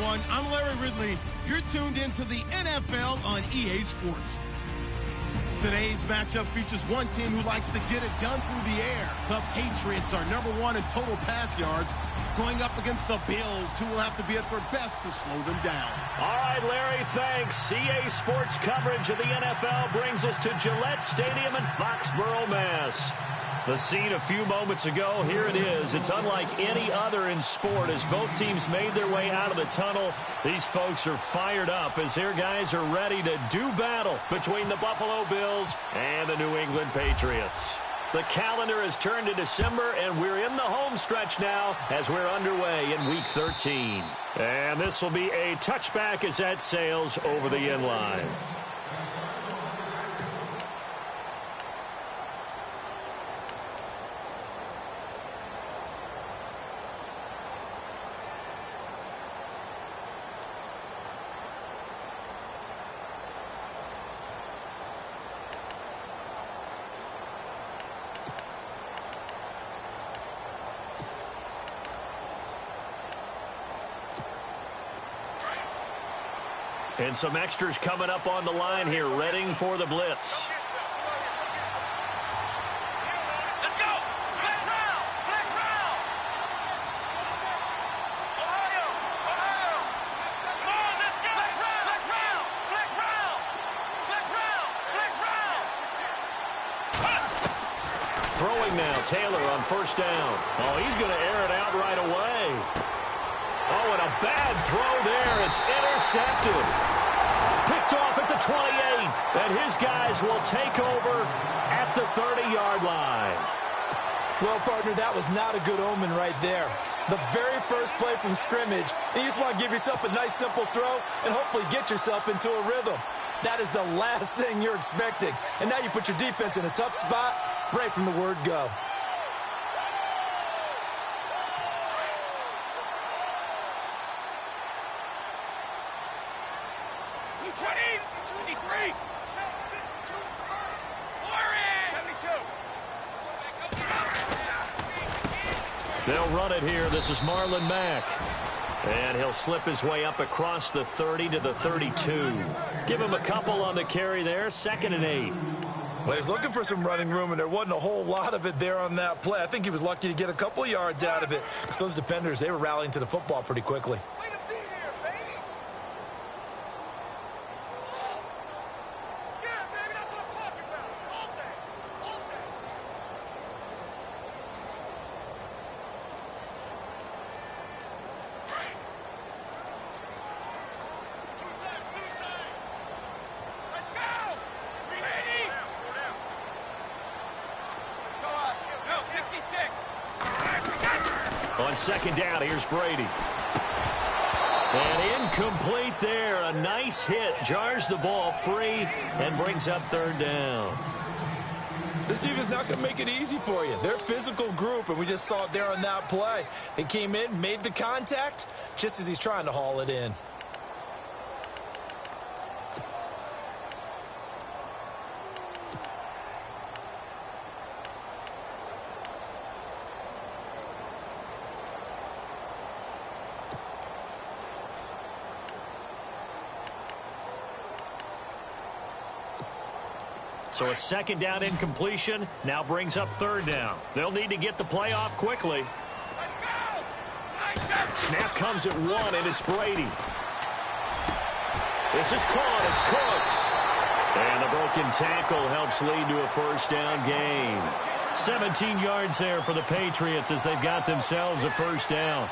everyone. I'm Larry Ridley. You're tuned into the NFL on EA Sports. Today's matchup features one team who likes to get it done through the air. The Patriots are #1 in total pass yards, going up against the Bills, who will have to be at their best to slow them down. All right, Larry, thanks. EA Sports coverage of the NFL brings us to Gillette Stadium in Foxborough, Mass. The scene a few moments ago, here it is. It's unlike any other in sport as both teams made their way out of the tunnel. These folks are fired up as their guys are ready to do battle between the Buffalo Bills and the New England Patriots. The calendar has turned to December, and we're in the home stretch now as we're underway in Week 13. And this will be a touchback as that sails over the end line. And some extras coming up on the line here, readying for the blitz. Let's go! Flex round! Flex round! Ohio! Ohio! Come on, let's go! Flex round! Flex round! Flex round! Flex round! Flex round! Throwing now, Taylor on first down. Oh, he's going to air it out right away. Oh, and a bad throw there. It's intercepted. Picked off at the 28. And his guys will take over at the 30-yard line. Well, partner, that was not a good omen right there. The very first play from scrimmage, and you just want to give yourself a nice, simple throw and hopefully get yourself into a rhythm. That is the last thing you're expecting. And now you put your defense in a tough spot right from the word go. They'll run it here. This is Marlon Mack. And he'll slip his way up across the 30 to the 32. Give him a couple on the carry there. 2nd and 8. Well, he was looking for some running room, and there wasn't a whole lot of it there on that play. I think he was lucky to get a couple of yards out of it. Because those defenders, they were rallying to the football pretty quickly. On 2nd down, here's Brady. And incomplete there. A nice hit. Jars the ball free and brings up 3rd down. This team is not going to make it easy for you. They're a physical group, and we just saw it there on that play. They came in, made the contact, just as he's trying to haul it in. So a 2nd down incompletion now brings up 3rd down. They'll need to get the play off quickly. Snap comes at 1, and it's Brady. This is caught. It's Cooks. And the broken tackle helps lead to a 1st down gain. 17 yards there for the Patriots as they've got themselves a 1st down.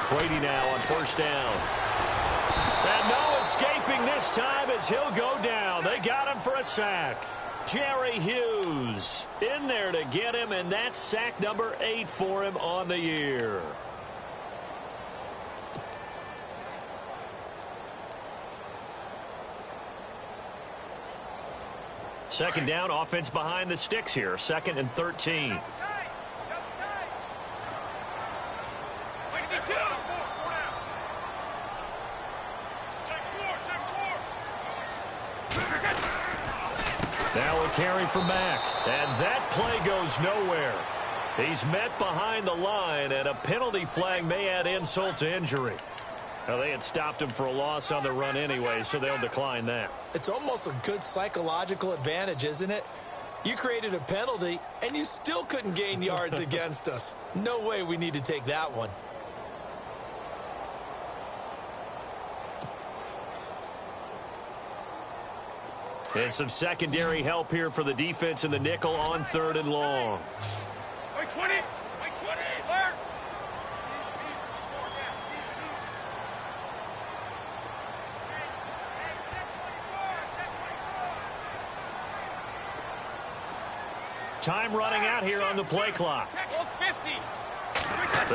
Brady now on 1st down. And no escaping this time as he'll go down. They got him for a sack. Jerry Hughes in there to get him, and that's sack number 8 for him on the year. Second down, offense behind the sticks here. 2nd and 13. Now a carry from Mack. And that play goes nowhere. He's met behind the line, and a penalty flag may add insult to injury. Now, they had stopped him for a loss on the run anyway, so they'll decline that. It's almost a good psychological advantage, isn't it? You created a penalty, and you still couldn't gain yards against us. No way we need to take that one. And some secondary help here for the defense in the nickel on 3rd and long. Wait, 20! Wait, 20! Alert! Time running out here on the play clock. 50!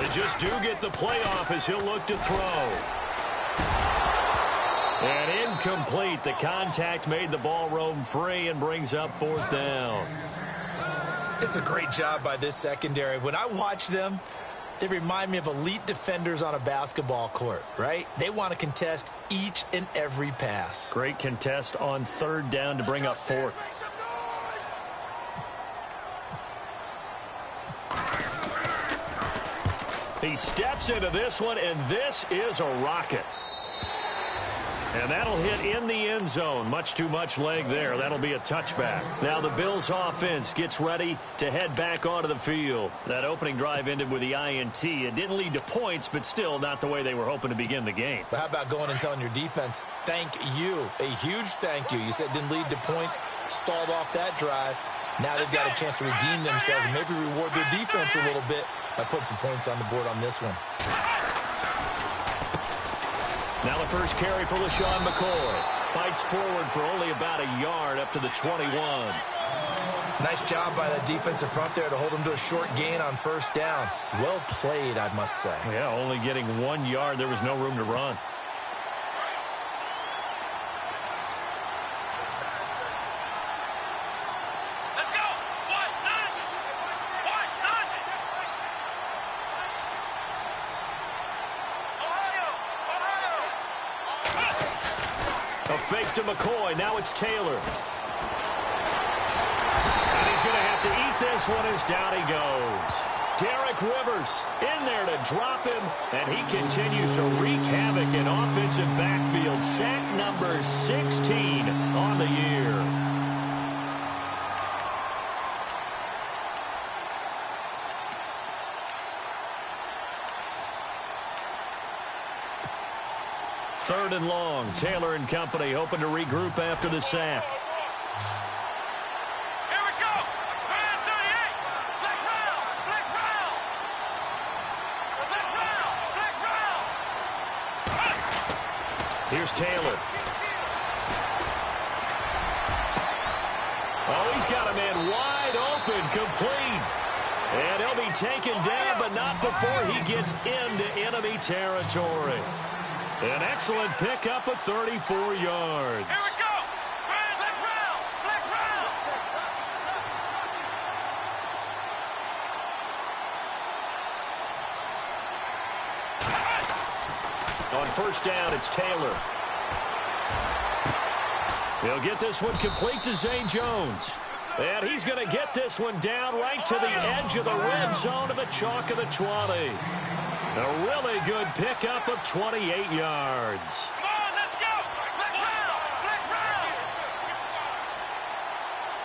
They just do get the play off as he'll look to throw. And incomplete. The contact made the ball roam free and brings up 4th down. It's a great job by this secondary. When I watch them, they remind me of elite defenders on a basketball court, right? They want to contest each and every pass. Great contest on 3rd down to bring up 4th. He steps into this one, and this is a rocket. And that'll hit in the end zone. Much too much leg there. That'll be a touchback. Now the Bills offense gets ready to head back onto the field. That opening drive ended with the INT. It didn't lead to points, but still not the way they were hoping to begin the game. But how about going and telling your defense, thank you, a huge thank you. You said it didn't lead to points, stalled off that drive. Now they've got a chance to redeem themselves and maybe reward their defense a little bit by putting some points on the board on this one. Now the first carry for LaShawn McCoy. Fights forward for only about a yard up to the 21. Nice job by that defensive front there to hold him to a short gain on 1st down. Well played, I must say. Yeah, only getting 1 yard. There was no room to run. Let's go! What? None! What? None! Ohio! A fake to McCoy. Now it's Taylor. And he's going to have to eat this one as down he goes. Derek Rivers in there to drop him, and he continues to wreak havoc in offensive backfield. Sack number 16 on the year. Third and long. Taylor and company hoping to regroup after the sack. Here we go! Round 38! Black round! Black round! Black round! Black round! Here's Taylor. Oh, he's got a man wide open, complete. And he'll be taken down, but not before he gets into enemy territory. An excellent pickup of 34 yards. Here we go! Black round! Black round! On 1st down, it's Taylor. He'll get this one complete to Zay Jones. And he's going to get this one down right to the edge of the red zone of the chalk of the 20. A really good pickup of 28 yards. Come on, let's go! Black round! Black round!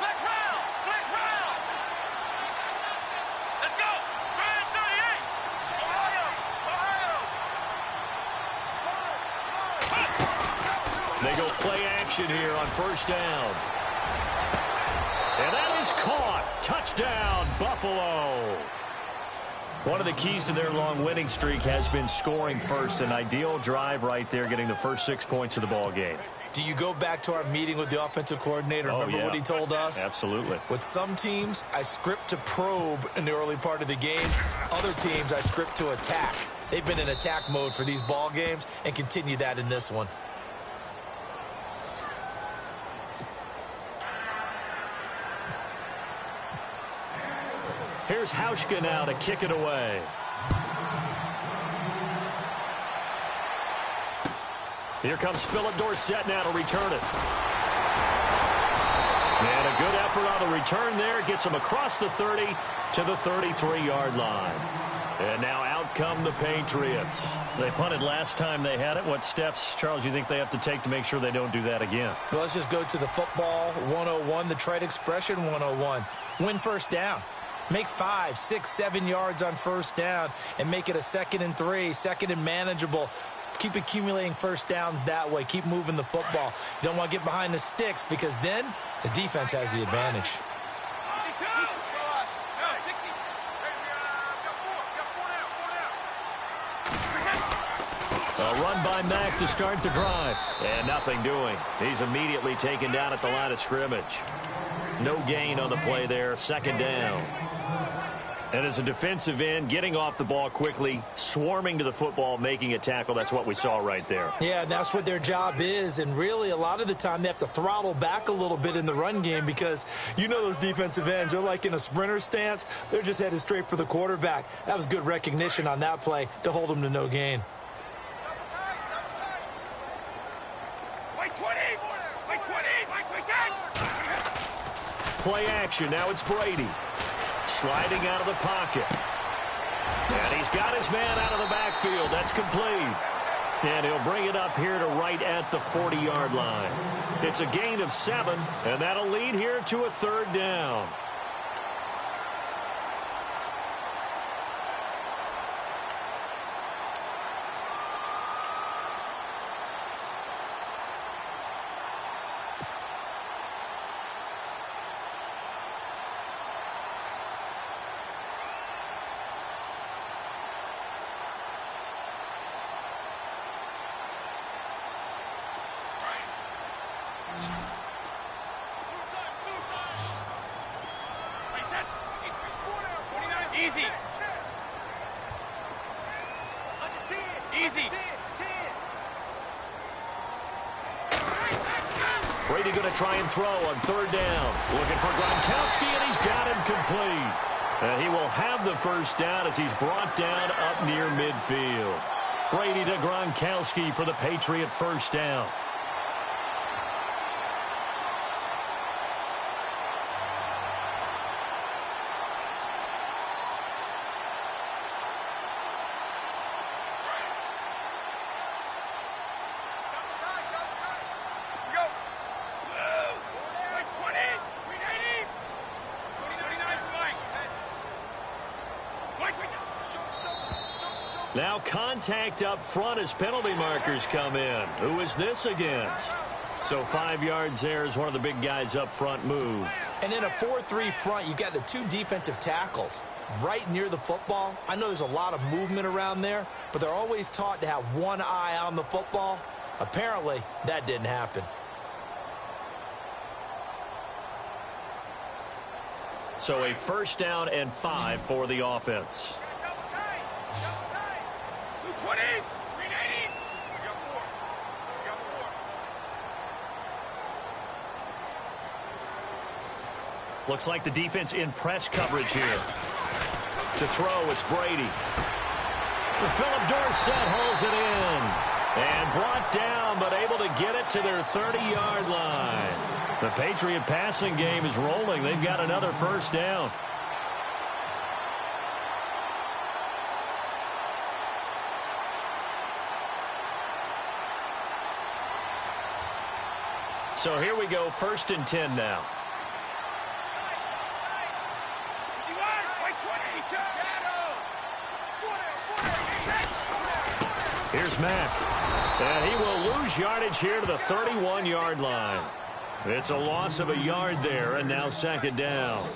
Black round! Black round! Let's go! Round 38! Ohio! They go play action here on 1st down. And that is caught. Touchdown, Buffalo. One of the keys to their long winning streak has been scoring first. An ideal drive right there, getting the first 6 points of the ball game. Do you go back to our meeting with the offensive coordinator? Remember what he told us? Absolutely. With some teams, I script to probe in the early part of the game. Other teams, I script to attack. They've been in attack mode for these ball games and continue that in this one. Here's Hauschka now to kick it away. Here comes Philip Dorsett now to return it. And a good effort on the return there. Gets him across the 30 to the 33-yard line. And now out come the Patriots. They punted last time they had it. What steps, Charles, you think they have to take to make sure they don't do that again? Well, let's just go to the football 101, the trade expression 101. Win first down. Make 5, 6, 7 yards on first down and make it a 2nd and 3, 2nd and manageable. Keep accumulating first downs that way. Keep moving the football. You don't want to get behind the sticks because then the defense has the advantage. A run by Mack to start the drive. And nothing doing. He's immediately taken down at the line of scrimmage. No gain on the play there. 2nd down. And as a defensive end, getting off the ball quickly, swarming to the football, making a tackle, that's what we saw right there. Yeah, that's what their job is. And really, a lot of the time, they have to throttle back a little bit in the run game because you know those defensive ends, they're like in a sprinter stance. They're just headed straight for the quarterback. That was good recognition on that play to hold them to no gain. Play action. Now it's Brady. Sliding out of the pocket. And he's got his man out of the backfield. That's complete. And he'll bring it up here to right at the 40-yard line. It's a gain of 7, and that'll lead here to a 3rd down. Easy. Easy. Brady going to try and throw on 3rd down. Looking for Gronkowski, and he's got him complete. And he will have the first down as he's brought down up near midfield. Brady to Gronkowski for the Patriot first down. Now contact up front as penalty markers come in. Who is this against? So 5 yards there as one of the big guys up front moved. And in a 4-3 front, you got the 2 defensive tackles right near the football. I know there's a lot of movement around there, but they're always taught to have one eye on the football. Apparently, that didn't happen. So a first down and 5 for the offense. Looks like the defense in press coverage here. To throw, it's Brady. Philip Dorsett holds it in. And brought down, but able to get it to their 30-yard line. The Patriot passing game is rolling. They've got another first down. So here we go, 1st and 10 now. Here's Mack. And he will lose yardage here to the 31-yard line. It's a loss of a yard there, and now 2nd down.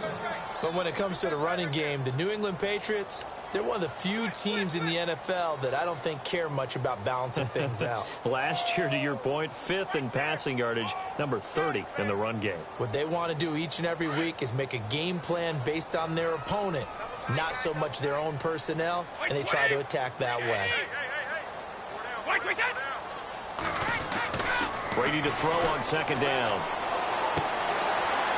But when it comes to the running game, the New England Patriots, they're one of the few teams in the NFL that I don't think care much about balancing things out. Last year, to your point, 5th in passing yardage, number 30 in the run game. What they want to do each and every week is make a game plan based on their opponent, not so much their own personnel, and they try to attack that way. Brady to throw on 2nd down.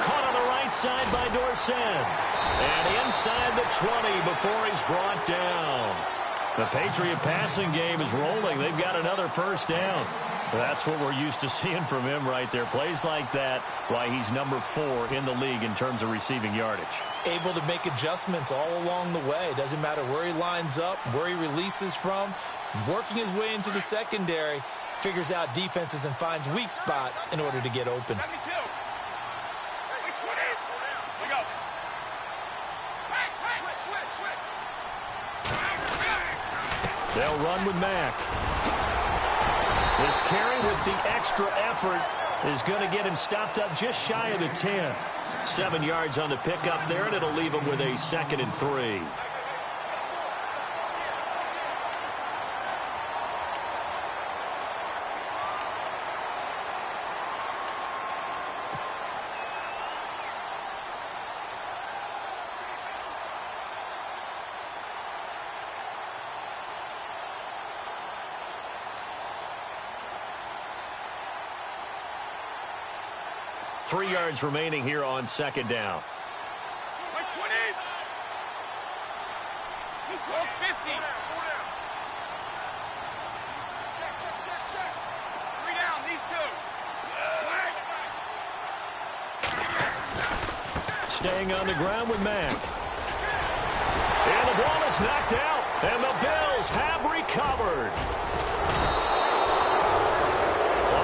Caught on the right right side by Dorsett. And inside the 20 before he's brought down. The Patriot passing game is rolling. They've got another first down. That's what we're used to seeing from him right there. Plays like that, why he's number 4 in the league in terms of receiving yardage. Able to make adjustments all along the way. Doesn't matter where he lines up, where he releases from. Working his way into the secondary. Figures out defenses and finds weak spots in order to get open. They'll run with Mack. This carry with the extra effort is going to get him stopped up just shy of the 10. 7 yards on the pickup there, and it'll leave him with a 2nd and 3. Three yards remaining here on 2nd down. 50. Check. 3 down, these 2. Staying on the ground with Mack. And the ball is knocked out. And the Bills have recovered.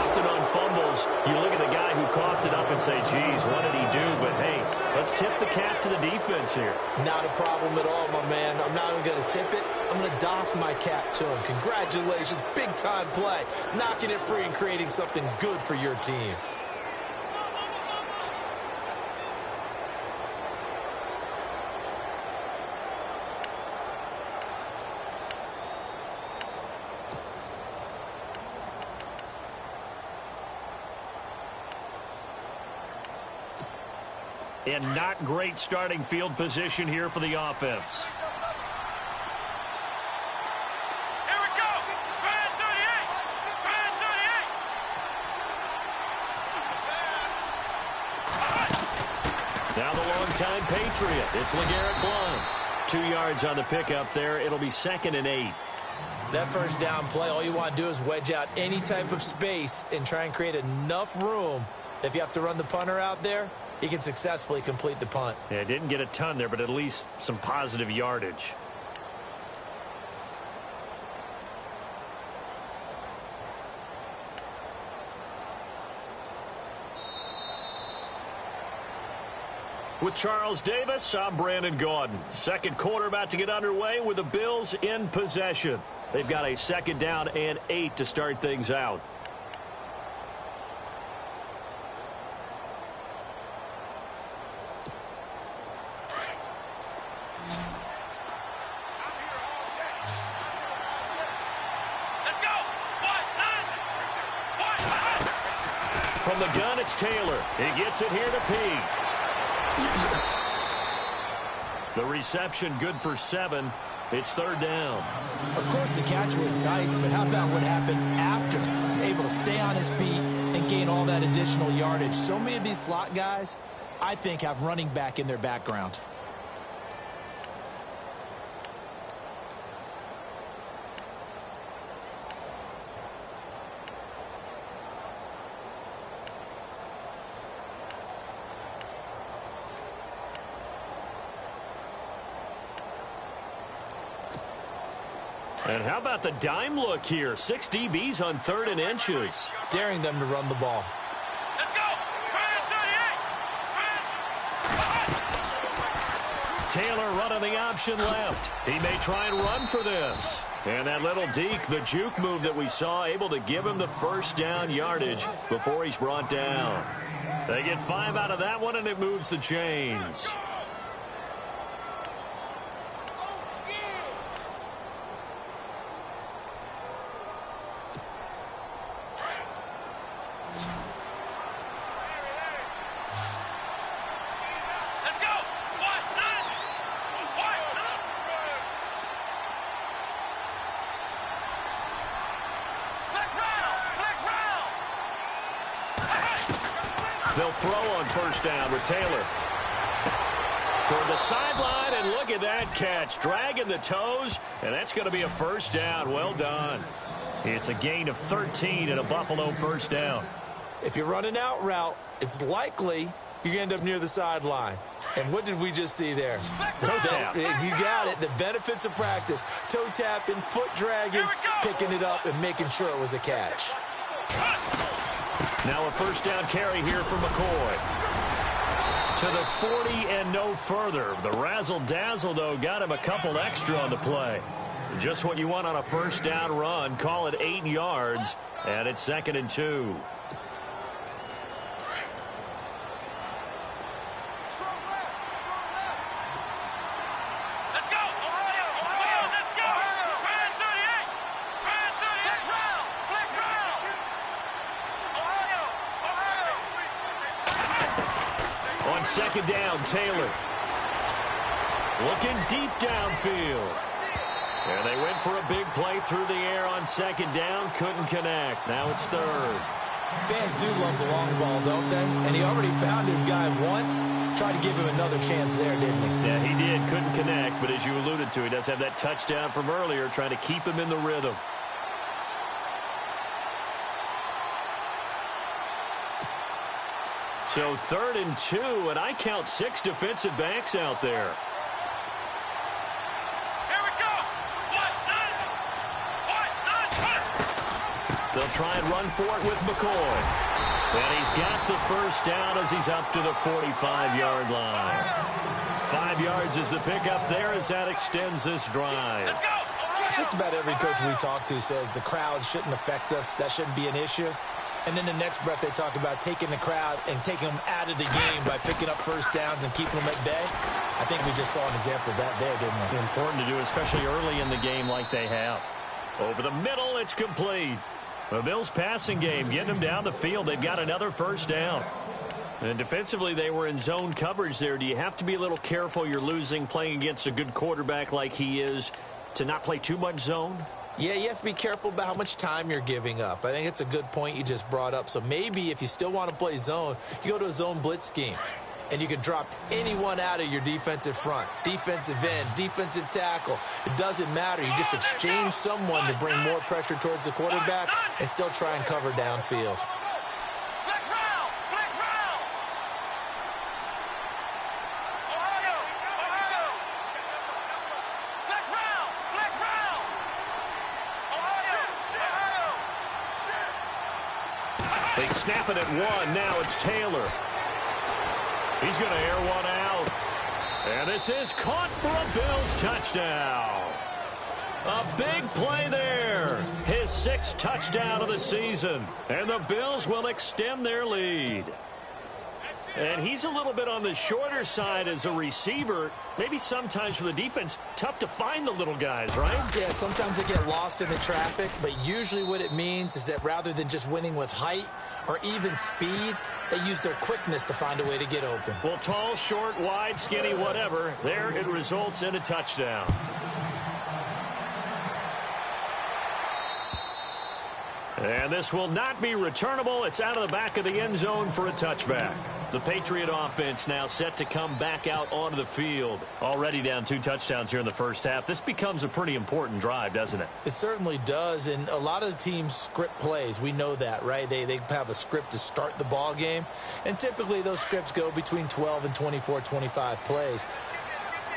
Often on fumbles, you look at the guy who coughed it up and say, geez, what did he do? But, hey, let's tip the cap to the defense here. Not a problem at all, my man. I'm not even going to tip it. I'm going to doff my cap to him. Congratulations. Big-time play. Knocking it free and creating something good for your team. And not great starting field position here for the offense. Here we go. Brand 38. Brand 38. Now the longtime Patriot. It's LeGarrette Blount. 2 yards on the pickup there. It'll be 2nd and 8. That first down play, all you want to do is wedge out any type of space and try and create enough room. If you have to run the punter out there, he can successfully complete the punt. Yeah, didn't get a ton there, but at least some positive yardage. With Charles Davis, I'm Brandon Gaudin. Second quarter about to get underway with the Bills in possession. They've got a 2nd down and 8 to start things out. From the gun, it's Taylor. He gets it here to Peak. The reception good for 7. It's 3rd down. Of course, the catch was nice, but how about what happened after? Able to stay on his feet and gain all that additional yardage. So many of these slot guys, I think, have running back in their background. And how about the dime look here? 6 DBs on 3rd and inches. Daring them to run the ball. Let's go. Brand 38. Taylor running the option left. He may try and run for this. And that little deke, the juke move that we saw, able to give him the first down yardage before he's brought down. They get 5 out of that one, and it moves the chains. They'll throw on first down with Taylor. Toward the sideline, and look at that catch. Dragging the toes, and that's going to be a first down. Well done. It's a gain of 13 and a Buffalo first down. If you're running out route, it's likely you're going to end up near the sideline. And what did we just see there? Toe tap. You got it. The benefits of practice. Toe tapping, foot dragging, picking it up, and making sure it was a catch. Now a first down carry here for McCoy. To the 40 and no further. The razzle-dazzle, though, got him a couple extra on the play. Just what you want on a first down run. Call it 8 yards, and it's 2nd and 2. Second down, Taylor. Looking deep downfield. And they went for a big play through the air on second down. Couldn't connect. Now it's third. Fans do love the long ball, don't they? And he already found his guy once. Tried to give him another chance there, didn't he? Yeah, he did. Couldn't connect. But as you alluded to, he does have that touchdown from earlier, trying to keep him in the rhythm. So 3rd and 2, and I count 6 defensive backs out there. Here we go. They'll try and run for it with McCoy. And he's got the first down as he's up to the 45-yard line. 5 yards is the pickup there as that extends this drive. Just about every coach we talk to says the crowd shouldn't affect us. That shouldn't be an issue. And in the next breath, they talk about taking the crowd and taking them out of the game by picking up first downs and keeping them at bay. I think we just saw an example of that there, didn't we? Important to do, especially early in the game like they have. Over the middle, it's complete. The Bills' passing game, getting them down the field. They've got another first down. And defensively, they were in zone coverage there. Do you have to be a little careful? You're losing, playing against a good quarterback like he is, to not play too much zone? Yeah, you have to be careful about how much time you're giving up. I think it's a good point you just brought up. So maybe if you still want to play zone, you go to a zone blitz scheme. And you can drop anyone out of your defensive front, defensive end, defensive tackle. It doesn't matter. You just exchange someone to bring more pressure towards the quarterback and still try and cover downfield. They snap it at 1. Now it's Taylor. He's going to air one out. And this is caught for a Bills touchdown. A big play there. His 6th touchdown of the season. And the Bills will extend their lead. And he's a little bit on the shorter side as a receiver. Maybe sometimes for the defense, tough to find the little guys, right? Yeah, sometimes they get lost in the traffic, but usually what it means is that rather than just winning with height or even speed, they use their quickness to find a way to get open. Well, tall, short, wide, skinny, whatever, there it results in a touchdown. And this will not be returnable. It's out of the back of the end zone for a touchback. The Patriot offense now set to come back out onto the field. Already down 2 touchdowns here in the first half. This becomes a pretty important drive, doesn't it? It certainly does, and a lot of the teams script plays. We know that, right? They have a script to start the ball game, and typically those scripts go between 12 and 24, 25 plays.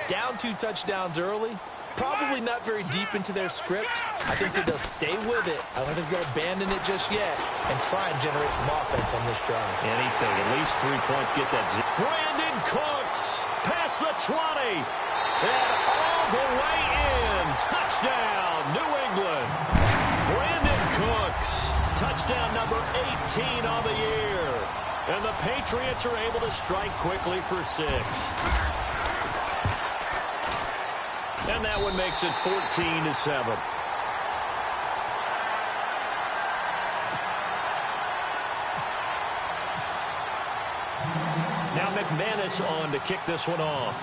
Down 2 touchdowns early, probably not very deep into their script. I think that they'll stay with it. I don't think they'll abandon it just yet and try and generate some offense on this drive. Anything. At least 3 points get that. Brandon Cooks past the 20 and all the way in. Touchdown, New England. Brandon Cooks, touchdown number 18 on the year. And the Patriots are able to strike quickly for 6. And that one makes it 14-7. Now McManus on to kick this one off.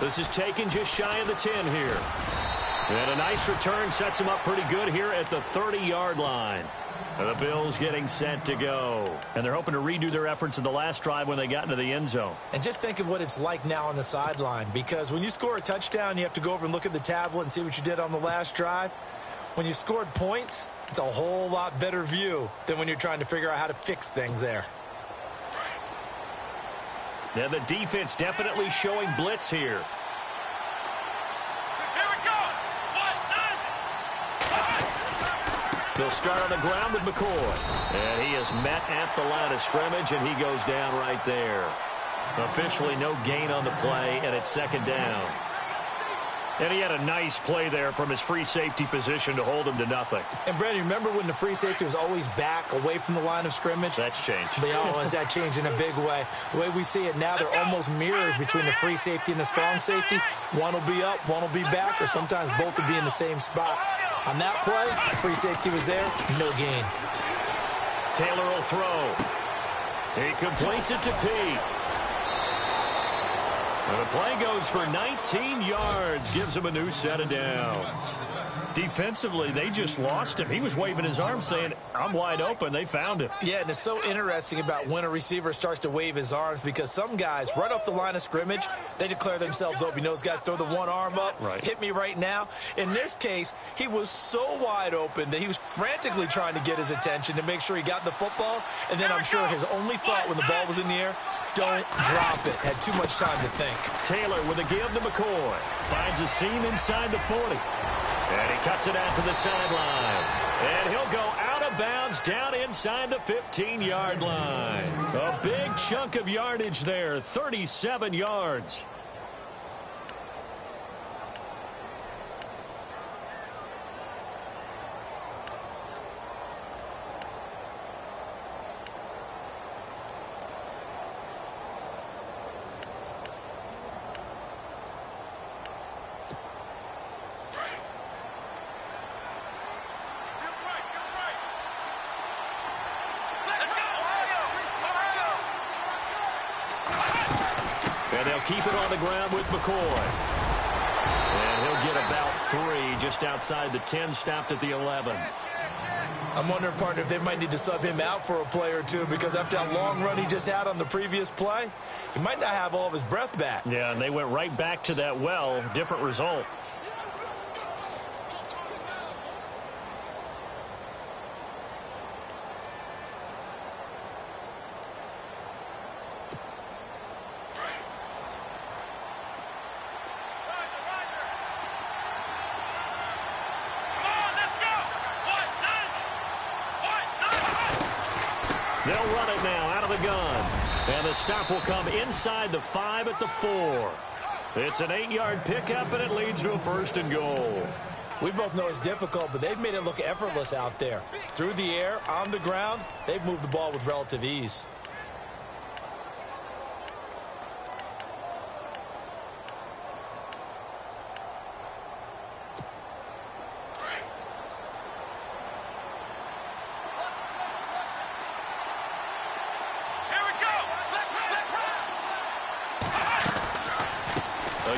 This is taken just shy of the 10 here. And a nice return sets him up pretty good here at the 30-yard line. The Bills getting set to go. And they're hoping to redo their efforts in the last drive when they got into the end zone. And just think of what it's like now on the sideline, because when you score a touchdown, you have to go over and look at the tablet and see what you did on the last drive. When you scored points, it's a whole lot better view than when you're trying to figure out how to fix things there. Yeah, the defense definitely showing blitz here. They'll start on the ground with McCoy. And he is met at the line of scrimmage, and he goes down right there. Officially no gain on the play, and it's second down. And he had a nice play there from his free safety position to hold him to nothing. And, Brandon, remember when the free safety was always back away from the line of scrimmage? That's changed. They always that changed in a big way. The way we see it now, they're almost mirrors between the free safety and the strong safety. One will be up, one will be back, or sometimes both will be in the same spot. On that play, free safety was there, no gain. Taylor will throw. He completes it to Peak. And the play goes for 19 yards, gives him a new set of downs. Defensively, they just lost him. He was waving his arms saying, I'm wide open. They found him. Yeah, and it's so interesting about when a receiver starts to wave his arms, because some guys, right off the line of scrimmage, they declare themselves open. You know, those guys throw the one arm up, right. Hit me right now. In this case, he was so wide open that he was frantically trying to get his attention to make sure he got the football. And then I'm sure his only thought when the ball was in the air, don't drop it. Had too much time to think. Taylor with a give to McCoy. Finds a seam inside the 40. And he cuts it out to the sideline. And he'll go out of bounds down inside the 15-yard line. A big chunk of yardage there, 37 yards. Keep it on the ground with McCoy. And he'll get about 3 just outside the 10, stopped at the 11. I'm wondering, partner, if they might need to sub him out for a play or two, because after that long run he just had on the previous play, he might not have all of his breath back. Yeah, and they went right back to that well, different result. They'll run it now out of the gun. And the stop will come inside the 5 at the 4. It's an 8-yard pickup, and it leads to a 1st and goal. We both know it's difficult, but they've made it look effortless out there. Through the air, on the ground, they've moved the ball with relative ease.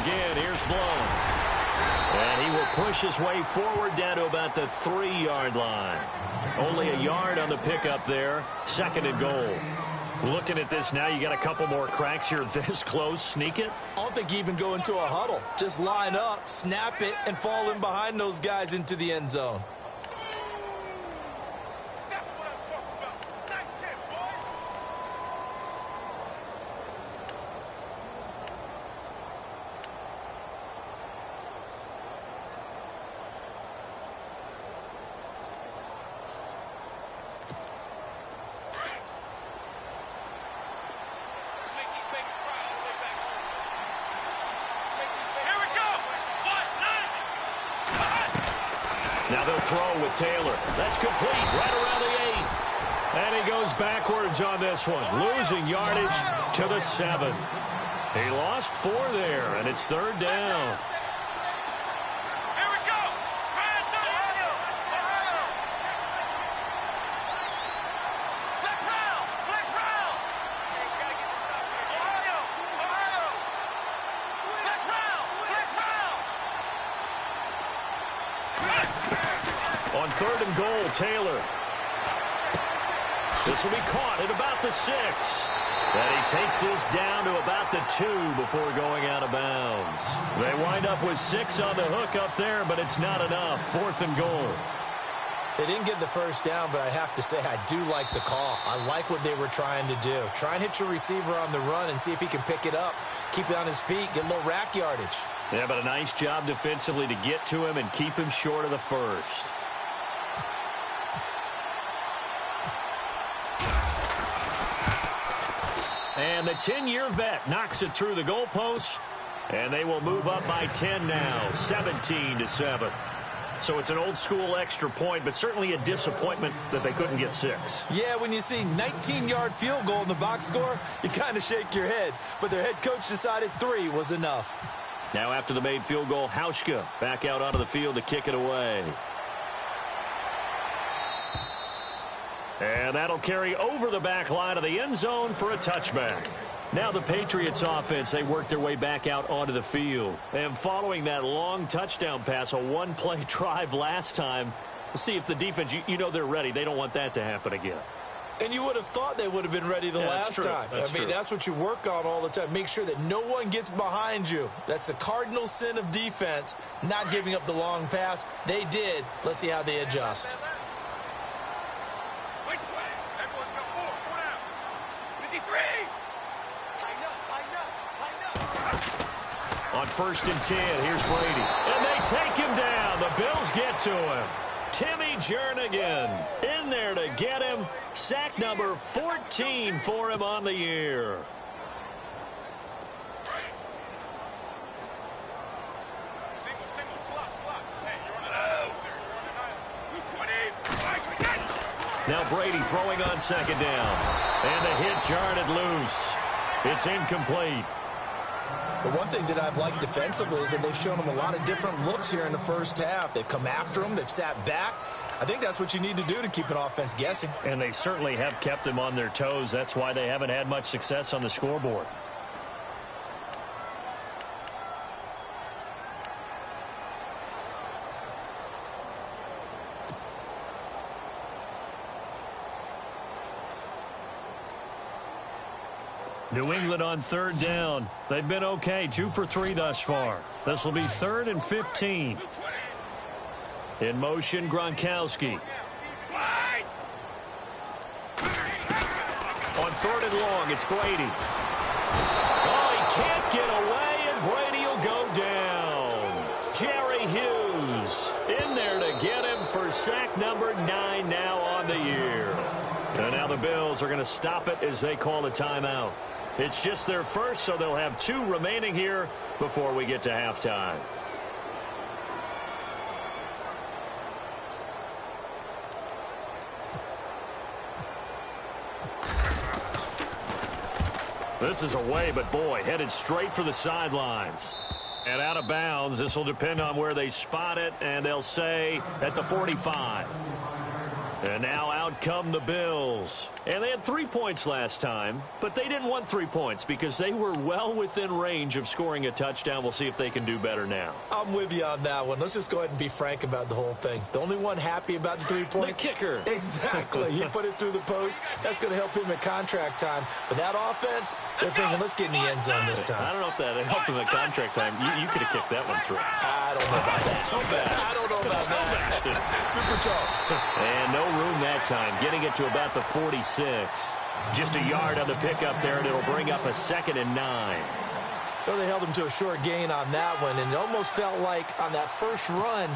Again, here's Blown. And he will push his way forward down to about the 3-yard line. Only a yard on the pickup there. 2nd and goal. Looking at this now, you got a couple more cracks here this close. Sneak it? I don't think you even go into a huddle. Just line up, snap it, and fall in behind those guys into the end zone. Now they'll throw with Taylor. That's complete right around the 8. And he goes backwards on this one, losing yardage to the 7. He lost 4 there, and it's 3rd down. third and goal, Taylor. This will be caught at about the 6. And he takes this down to about the 2 before going out of bounds. They wind up with 6 on the hook up there, but it's not enough. 4th and goal. They didn't get the first down, but I have to say I do like the call. I like what they were trying to do. Try and hit your receiver on the run and see if he can pick it up. Keep it on his feet, get a little rack yardage. Yeah, but a nice job defensively to get to him and keep him short of the first. And the 10-year vet knocks it through the goalpost, and they will move up by 10 now, 17-7. So it's an old-school extra point, but certainly a disappointment that they couldn't get 6. Yeah, when you see 19-yard field goal in the box score, you kind of shake your head. But their head coach decided 3 was enough. Now after the made field goal, Hauschka back out onto the field to kick it away. And that'll carry over the back line of the end zone for a touchback. Now the Patriots offense, they work their way back out onto the field. And following that long touchdown pass, a one-play drive last time, let's see if the defense, you know they're ready. They don't want that to happen again. And you would have thought they would have been ready the last time. That's what you work on all the time. Make sure that no one gets behind you. That's the cardinal sin of defense, not giving up the long pass. They did. Let's see how they adjust. On 1st and 10, here's Brady. And they take him down. The Bills get to him. Timmy Jernigan in there to get him. Sack number 14 for him on the year. Single, slot. Hey, you're on an island there. You're on an island. Now Brady throwing on 2nd down. And the hit jarred it loose. It's incomplete. The one thing that I've liked defensively is that they've shown them a lot of different looks here in the first half. They've come after them. They've sat back. I think that's what you need to do to keep an offense guessing. And they certainly have kept them on their toes. That's why they haven't had much success on the scoreboard. New England on 3rd down. They've been okay, 2 for 3 thus far. This will be 3rd and 15. In motion, Gronkowski. On 3rd and long, it's Brady. Oh, he can't get away, and Brady will go down. Jerry Hughes in there to get him for sack number 9 now on the year. And now the Bills are going to stop it as they call a timeout. It's just their first, so they'll have 2 remaining here before we get to halftime. This is away, but boy, headed straight for the sidelines. And out of bounds, this will depend on where they spot it, and they'll say at the 45. And now out come the Bills. And they had 3 points last time, but they didn't want 3 points because they were well within range of scoring a touchdown. We'll see if they can do better now. I'm with you on that one. Let's just go ahead and be frank about the whole thing. The only one happy about the 3-point? The kicker. Exactly. He put it through the post. That's going to help him at contract time. But that offense, they're thinking, let's get in the end zone this time. I don't know if that helped him at contract time. You could have kicked that one through. I don't know about that. I don't know about that. Super tall. And no room that time. Getting it to about the 46. Just a yard on the pickup there, and it'll bring up a 2nd and 9. Well, they held him to a short gain on that one, and it almost felt like on that first run,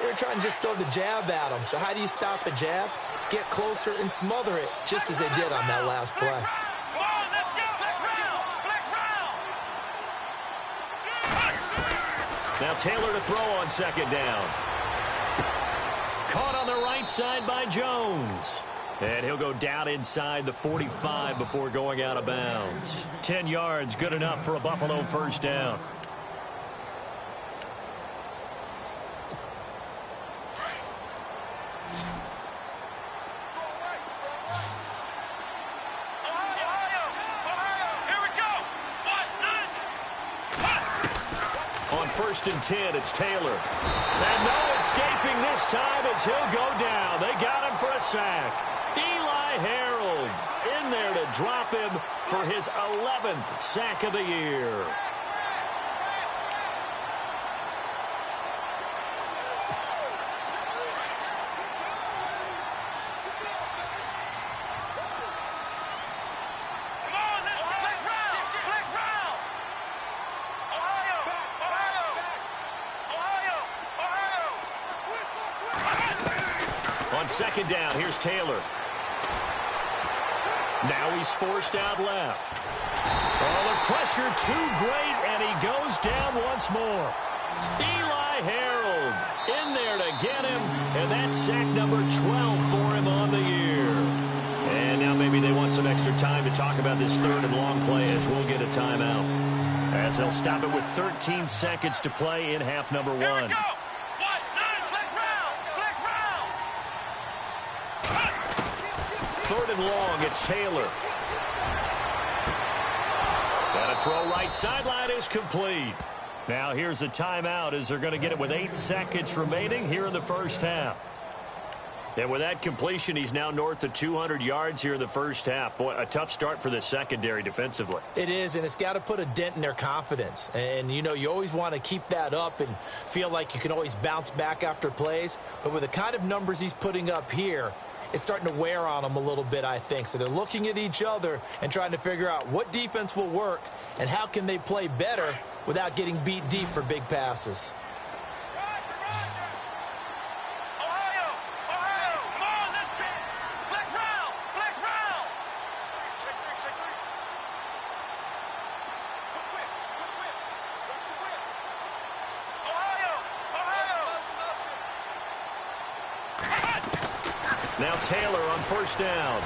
they were trying to just throw the jab at him. So how do you stop a jab? Get closer and smother it, just as they did on that last play. Now Taylor to throw on 2nd down. Caught on the right side by Jones. And he'll go down inside the 45 before going out of bounds. 10 yards, good enough for a Buffalo first down. On first and 10. It's Taylor. And no escaping this time as he'll go down. They got him for a sack. Eli Harold in there to drop him for his 11th sack of the year. On second down, here's Taylor. Now he's forced out left. Oh, the pressure too great, and he goes down once more. Eli Harold in there to get him, and that's sack number 12 for him on the year. And now maybe they want some extra time to talk about this third and long play as we'll get a timeout. As they'll stop it with 13 seconds to play in half number 1. Third and long, it's Taylor. Got a throw right sideline is complete. Now here's a timeout as they're going to get it with 8 seconds remaining here in the first half. And with that completion, he's now north of 200 yards here in the first half. Boy, a tough start for the secondary defensively. It is, and it's got to put a dent in their confidence. And, you know, you always want to keep that up and feel like you can always bounce back after plays. But with the kind of numbers he's putting up here, it's starting to wear on them a little bit, I think. So they're looking at each other and trying to figure out what defense will work and how can they play better without getting beat deep for big passes. Now Taylor on first down.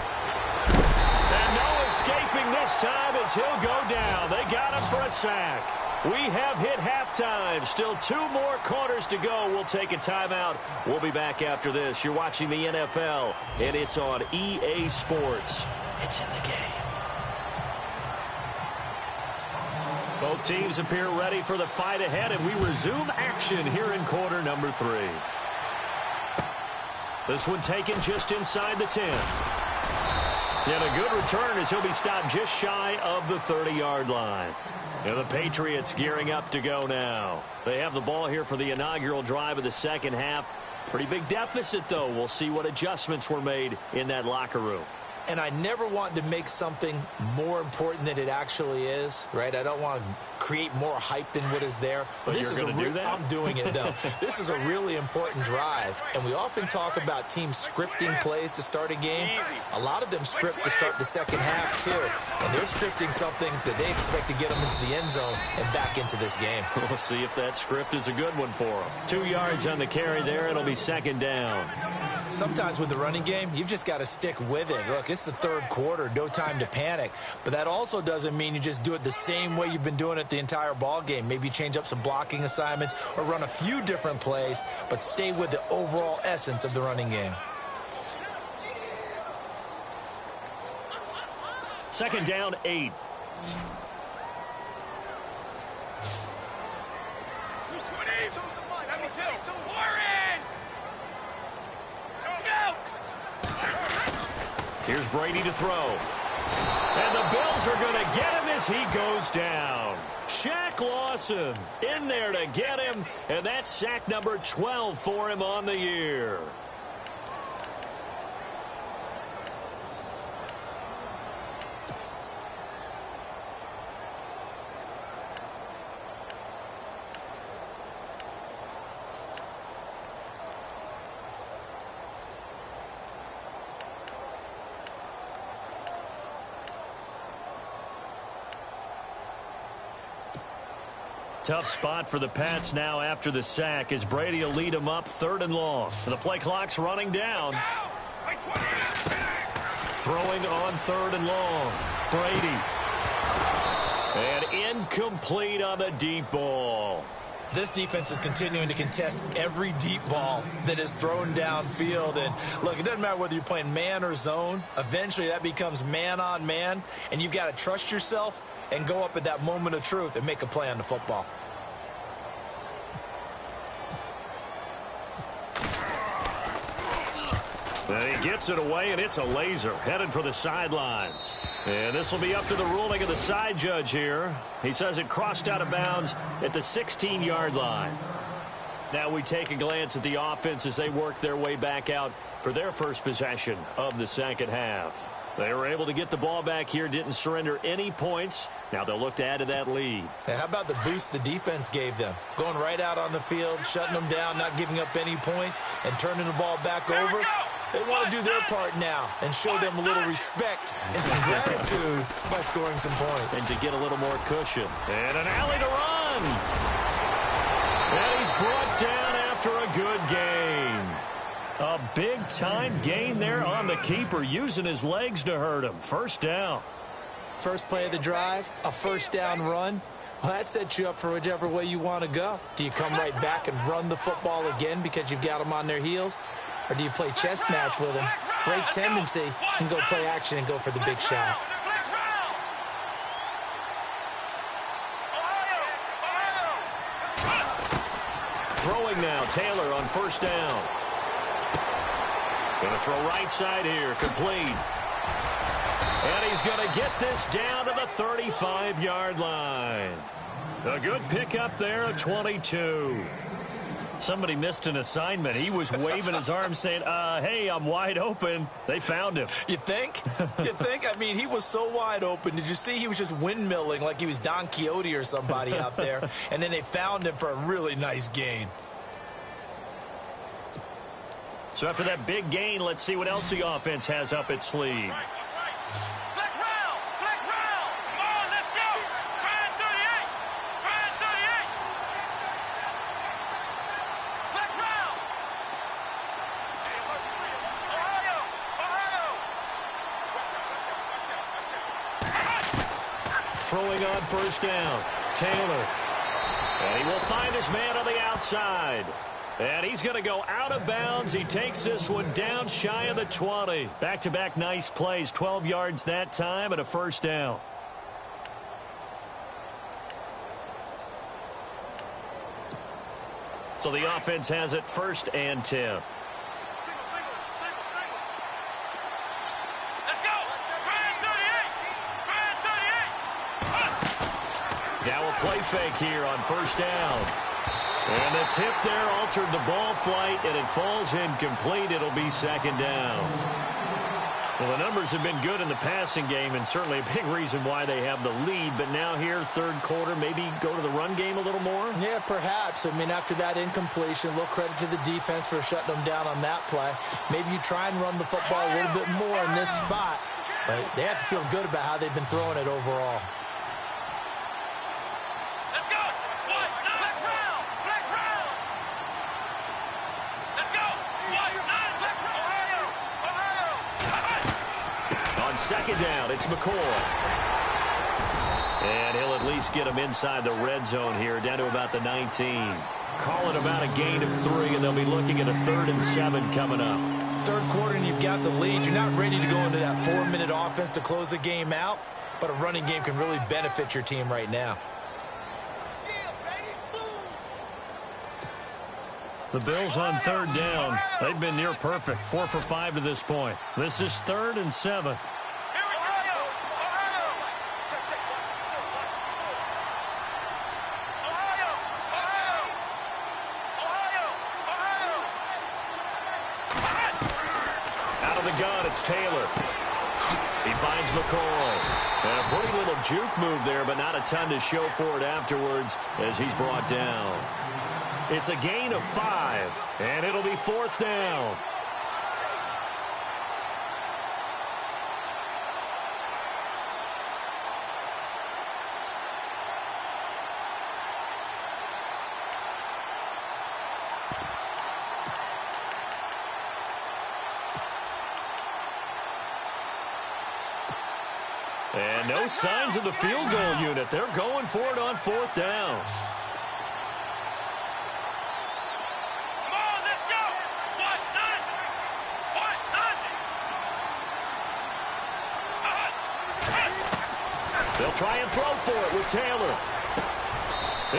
And no escaping this time as he'll go down. They got him for a sack. We have hit halftime. Still 2 more quarters to go. We'll take a timeout. We'll be back after this. You're watching the NFL, and it's on EA Sports. It's in the game. Both teams appear ready for the fight ahead, and we resume action here in quarter number 3. This one taken just inside the 10. And a good return as he'll be stopped just shy of the 30-yard line. And the Patriots gearing up to go now. They have the ball here for the inaugural drive of the second half. Pretty big deficit, though. We'll see what adjustments were made in that locker room. And I never want to make something more important than it actually is, right? I don't want to create more hype than what is there. But this you're going to do that? I'm doing it, though. This is a really important drive. And we often talk about teams scripting plays to start a game. A lot of them script to start the second half, too. And they're scripting something that they expect to get them into the end zone and back into this game. We'll see if that script is a good one for them. 2 yards on the carry there. It'll be second down. Sometimes with the running game, you've just got to stick with it. Look, it's the third quarter, no time to panic. But that also doesn't mean you just do it the same way you've been doing it the entire ball game. Maybe change up some blocking assignments or run a few different plays, but stay with the overall essence of the running game. Second down, 8. Here's Brady to throw. And the Bills are going to get him as he goes down. Shaq Lawson in there to get him, and that's sack number 12 for him on the year. Tough spot for the Pats now after the sack as Brady will lead them up third and long. The play clock's running down. Throwing on third and long. Brady. And incomplete on the deep ball. This defense is continuing to contest every deep ball that is thrown downfield. And look, it doesn't matter whether you're playing man or zone. Eventually that becomes man on man, and you've got to trust yourself and go up at that moment of truth and make a play on the football. And he gets it away, and it's a laser headed for the sidelines. And this will be up to the ruling of the side judge here. He says it crossed out of bounds at the 16-yard line. Now we take a glance at the offense as they work their way back out for their first possession of the second half. They were able to get the ball back here, didn't surrender any points. Now they'll look to add to that lead. Hey, how about the boost the defense gave them? Going right out on the field, shutting them down, not giving up any points, and turning the ball back over. They want to do their part now and show them a little respect and some gratitude by scoring some points. And to get a little more cushion. And an alley to run. And he's brought down after a good gain. A big-time gain there on the keeper, using his legs to hurt him. First down. First play of the drive, a first down run. Well, that sets you up for whichever way you want to go. Do you come right back and run the football again because you've got them on their heels? Or do you play chess match with them, break tendency, and go play action and go for the big shot? Throwing now, Taylor on first down. Going to throw right side here, complete. And he's going to get this down to the 35-yard line. A good pickup there at 22. Somebody missed an assignment. He was waving his arms saying, hey, I'm wide open. They found him. You think? You think? I mean, he was so wide open. Did you see he was just windmilling like he was Don Quixote or somebody out there? And then they found him for a really nice gain. So after that big gain, let's see what else the offense has up its sleeve. Throwing on first down, Taylor. And he will find his man on the outside. And he's going to go out of bounds. He takes this one down shy of the 20. Back-to-back nice plays, 12 yards that time and a first down. So the offense has it first and 10. Now a play fake here on first down. And the tip there altered the ball flight, and it falls incomplete. It'll be second down. Well, the numbers have been good in the passing game, and certainly a big reason why they have the lead. But now here, third quarter, maybe go to the run game a little more? Yeah, perhaps. I mean, after that incompletion, a little credit to the defense for shutting them down on that play. Maybe you try and run the football a little bit more in this spot. But they have to feel good about how they've been throwing it overall. Second down, it's McCoy. And he'll at least get him inside the red zone here, down to about the 19. Call it about a gain of 3, and they'll be looking at a 3rd and 7 coming up. Third quarter, and you've got the lead. You're not ready to go into that 4-minute offense to close the game out, but a running game can really benefit your team right now. The Bills on third down. They've been near perfect, 4 for 5 to this point. This is 3rd and 7. It's Taylor. He finds McCoy. And a pretty little juke move there, but not a ton to show for it afterwards as he's brought down. It's a gain of 5, and it'll be 4th down. And no signs of the field goal unit. They're going for it on 4th down. Come on, let's go. 1-0. They'll try and throw for it with Taylor.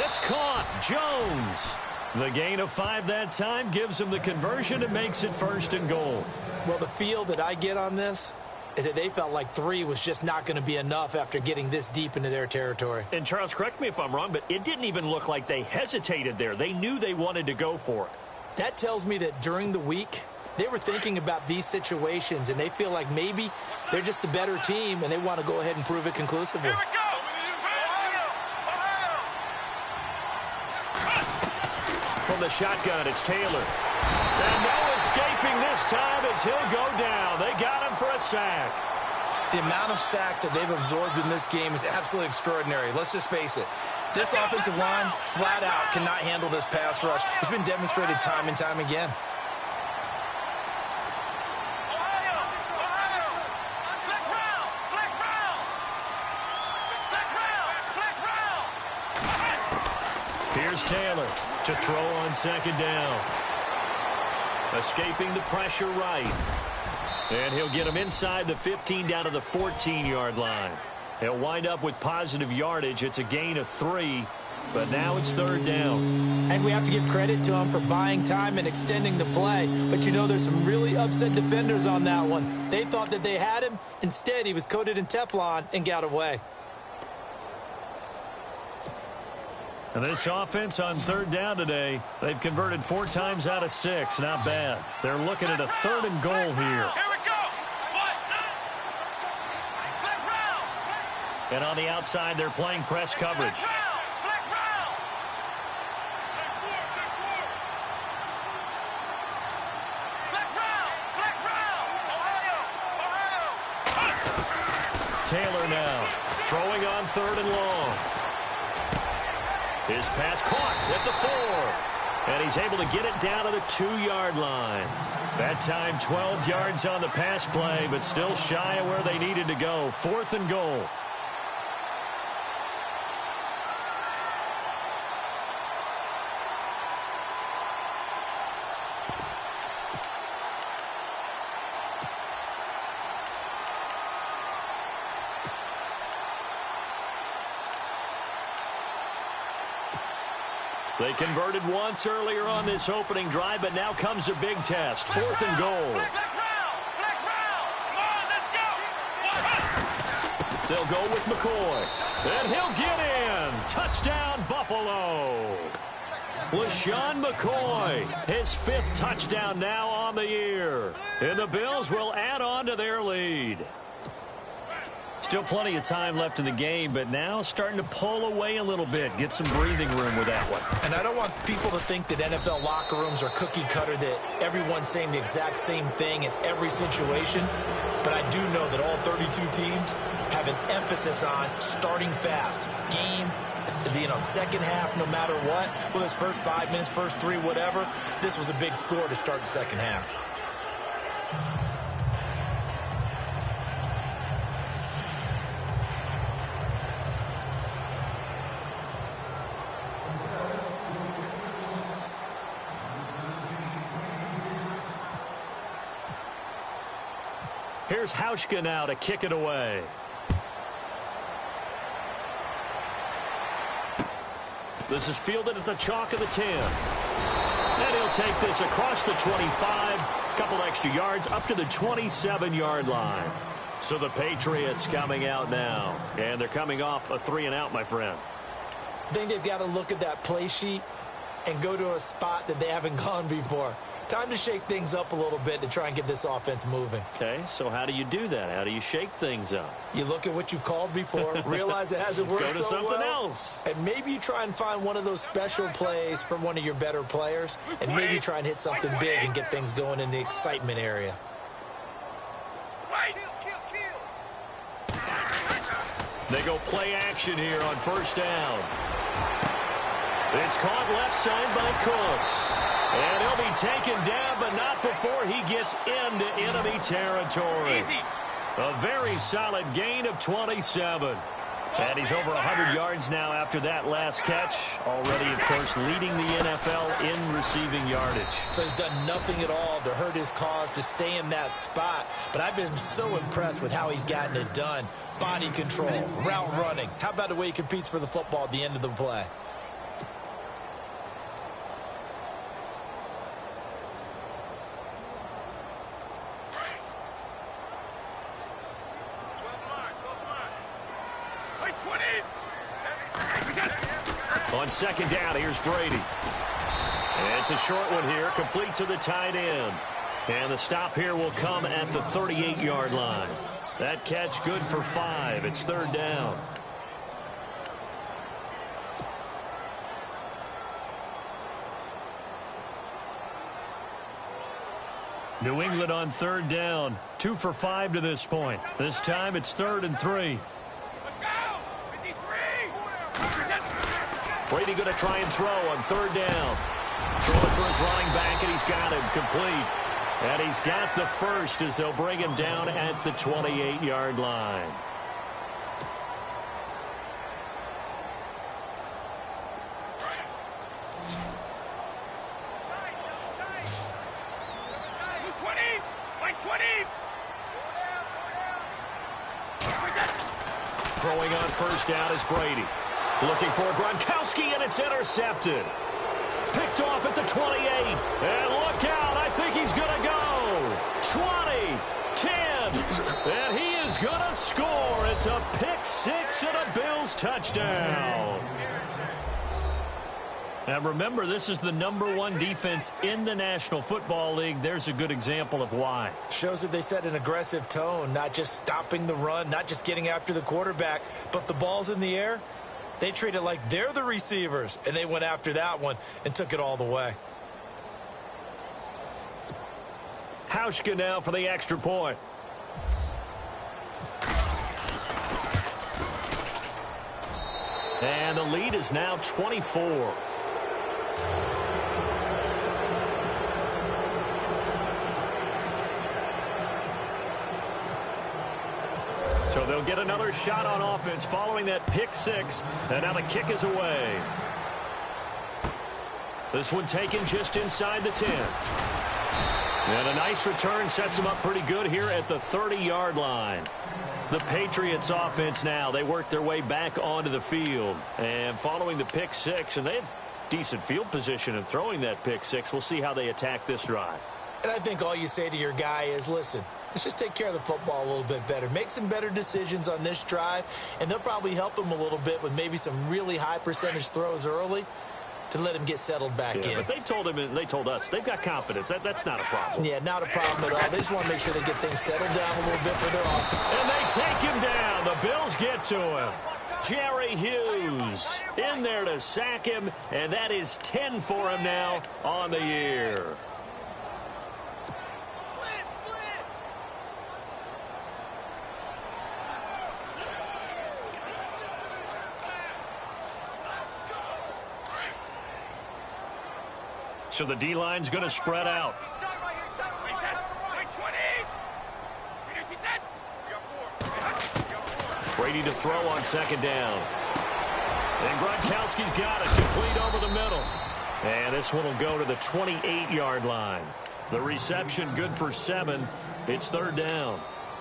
It's caught. Jones. The gain of 5 that time gives him the conversion and makes it 1st and goal. Well, the feel that I get on this is that they felt like 3 was just not going to be enough after getting this deep into their territory. And Charles, correct me if I'm wrong, but it didn't even look like they hesitated there. They knew they wanted to go for it. That tells me that during the week, they were thinking about these situations, and they feel like maybe they're just the better team, and they want to go ahead and prove it conclusively. Here we go. From the shotgun, it's Taylor. And no escaping this time as he'll go down. They got him for a sack. The amount of sacks that they've absorbed in this game is absolutely extraordinary. Let's just face it. This offensive line, flat out, cannot handle this pass rush. It's been demonstrated time and time again. Here's Taylor to throw on second down. Escaping the pressure right. And he'll get him inside the 15 down to the 14-yard line. He'll wind up with positive yardage. It's a gain of 3, but now it's third down. And we have to give credit to him for buying time and extending the play. But you know, there's some really upset defenders on that one. They thought that they had him. Instead, he was coated in Teflon and got away. And this offense on third down today, they've converted 4 times out of 6. Not bad. They're looking at a 3rd and goal here. And on the outside, they're playing press coverage. Taylor now throwing on 3rd and long. His pass caught at the 4. And he's able to get it down to the 2-yard line. That time 12 yards on the pass play, but still shy of where they needed to go. 4th and goal. They converted once earlier on this opening drive, but now comes a big test. 4th and goal. They'll go with McCoy. And he'll get in. Touchdown, Buffalo. LaShawn McCoy, his 5th touchdown now on the year. And the Bills will add on to their lead. Still plenty of time left in the game, but now starting to pull away a little bit. Get some breathing room with that one. And I don't want people to think that NFL locker rooms are cookie cutter, that everyone's saying the exact same thing in every situation. But I do know that all 32 teams have an emphasis on starting fast. Game, second half, no matter what. Well, it's first 5 minutes, first 3, whatever. This was a big score to start the second half. Here's Hauschka now to kick it away. This is fielded at the chalk of the 10. And he'll take this across the 25. Couple extra yards up to the 27-yard line. So the Patriots coming out now. And they're coming off a 3-and-out, my friend. I think they've got to look at that play sheet and go to a spot that they haven't gone before. Time to shake things up a little bit to try and get this offense moving. Okay, so how do you do that? How do you shake things up? You look at what you've called before, realize it hasn't worked so well. Go to something else. And maybe you try and find one of those special plays from one of your better players, and maybe try and hit something big and get things going in the excitement area. They go play action here on first down. It's caught left side by Cooks. And he'll be taken down, but not before he gets into enemy territory. A very solid gain of 27. And he's over 100 yards now after that last catch. Already, of course, leading the NFL in receiving yardage. So he's done nothing at all to hurt his cause, to stay in that spot. But I've been so impressed with how he's gotten it done. Body control, route running. How about the way he competes for the football at the end of the play? On second down, here's Brady. And it's a short one here, complete to the tight end. And the stop here will come at the 38-yard line. That catch good for 5. It's third down. New England on third down. 2 for 5 to this point. This time it's 3rd and 3. Brady going to try and throw on third down. Throwing for his running back, and he's got him complete. And he's got the first as they'll bring him down at the 28-yard line. Throwing on first down is Brady. Looking for Gronkowski, and it's intercepted. Picked off at the 28. And look out, I think he's going to go. 20, 10, and he is going to score. It's a pick six and a Bills touchdown. And remember, this is the #1 defense in the National Football League. There's a good example of why. Shows that they set an aggressive tone, not just stopping the run, not just getting after the quarterback, but the ball's in the air. They treat it like they're the receivers, and they went after that one and took it all the way. Hauschka now for the extra point. And the lead is now 24. So they'll get another shot on offense following that pick six. And now the kick is away. This one taken just inside the 10. And a nice return sets them up pretty good here at the 30-yard line. The Patriots offense now, they work their way back onto the field. And following the pick six, and they had decent field position in throwing that pick six. We'll see how they attack this drive. And I think all you say to your guy is, listen, let's just take care of the football a little bit better. Make some better decisions on this drive, and they'll probably help him a little bit with maybe some really high percentage throws early to let him get settled back in. But they told him and they told us they've got confidence. That's not a problem. Yeah, not a problem at all. They just want to make sure they get things settled down a little bit for their offense. And they take him down. The Bills get to him. Jerry Hughes in there to sack him, and that is 10 for him now on the year. So the D-line's going to spread out. Brady to throw on second down. And Gronkowski's got it, complete over the middle. And this one will go to the 28-yard line. The reception good for 7. It's third down.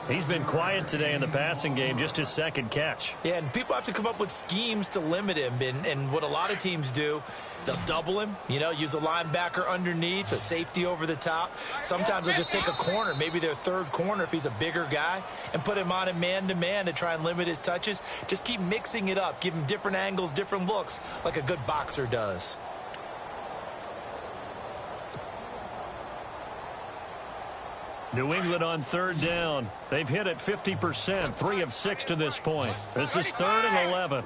He's been quiet today in the passing game, just his second catch. Yeah, and people have to come up with schemes to limit him. And what a lot of teams do, they'll double him, use a linebacker underneath, a safety over the top. Sometimes they'll just take a corner, maybe their third corner if he's a bigger guy, and put him on a man-to-man to try and limit his touches. Just keep mixing it up, give him different angles, different looks, like a good boxer does. New England on third down. They've hit it 50%, 3 of 6 to this point. This is 3rd and 11.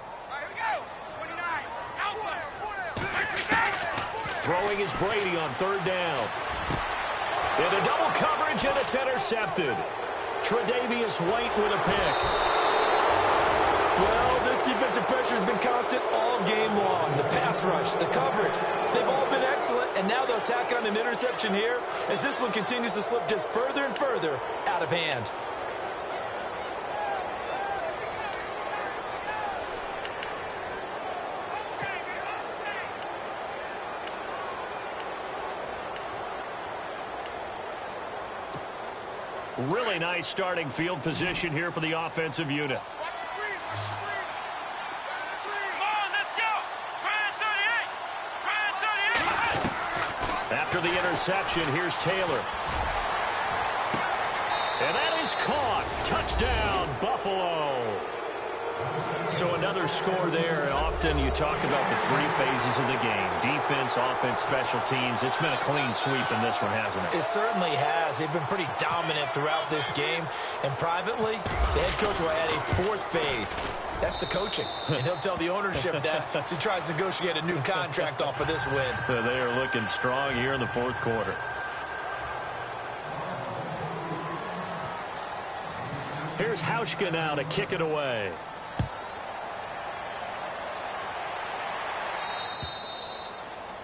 Throwing is Brady on third down. Into double coverage, and it's intercepted. Tre'Davious White with a pick. Well, this defensive pressure has been constant all game long. The pass rush, the coverage, they've all been excellent, and now they'll tack on an interception here as this one continues to slip just further and further out of hand. Really nice starting field position here for the offensive unit. After the interception, here's Taylor. And that is caught. Touchdown, Buffalo. So another score there, and often you talk about the three phases of the game. Defense, offense, special teams. It's been a clean sweep in this one, hasn't it? It certainly has. They've been pretty dominant throughout this game. And privately, the head coach will add a fourth phase. That's the coaching. And he'll tell the ownership that as he tries to negotiate a new contract off of this win. They are looking strong here in the fourth quarter. Here's Hauschka now to kick it away.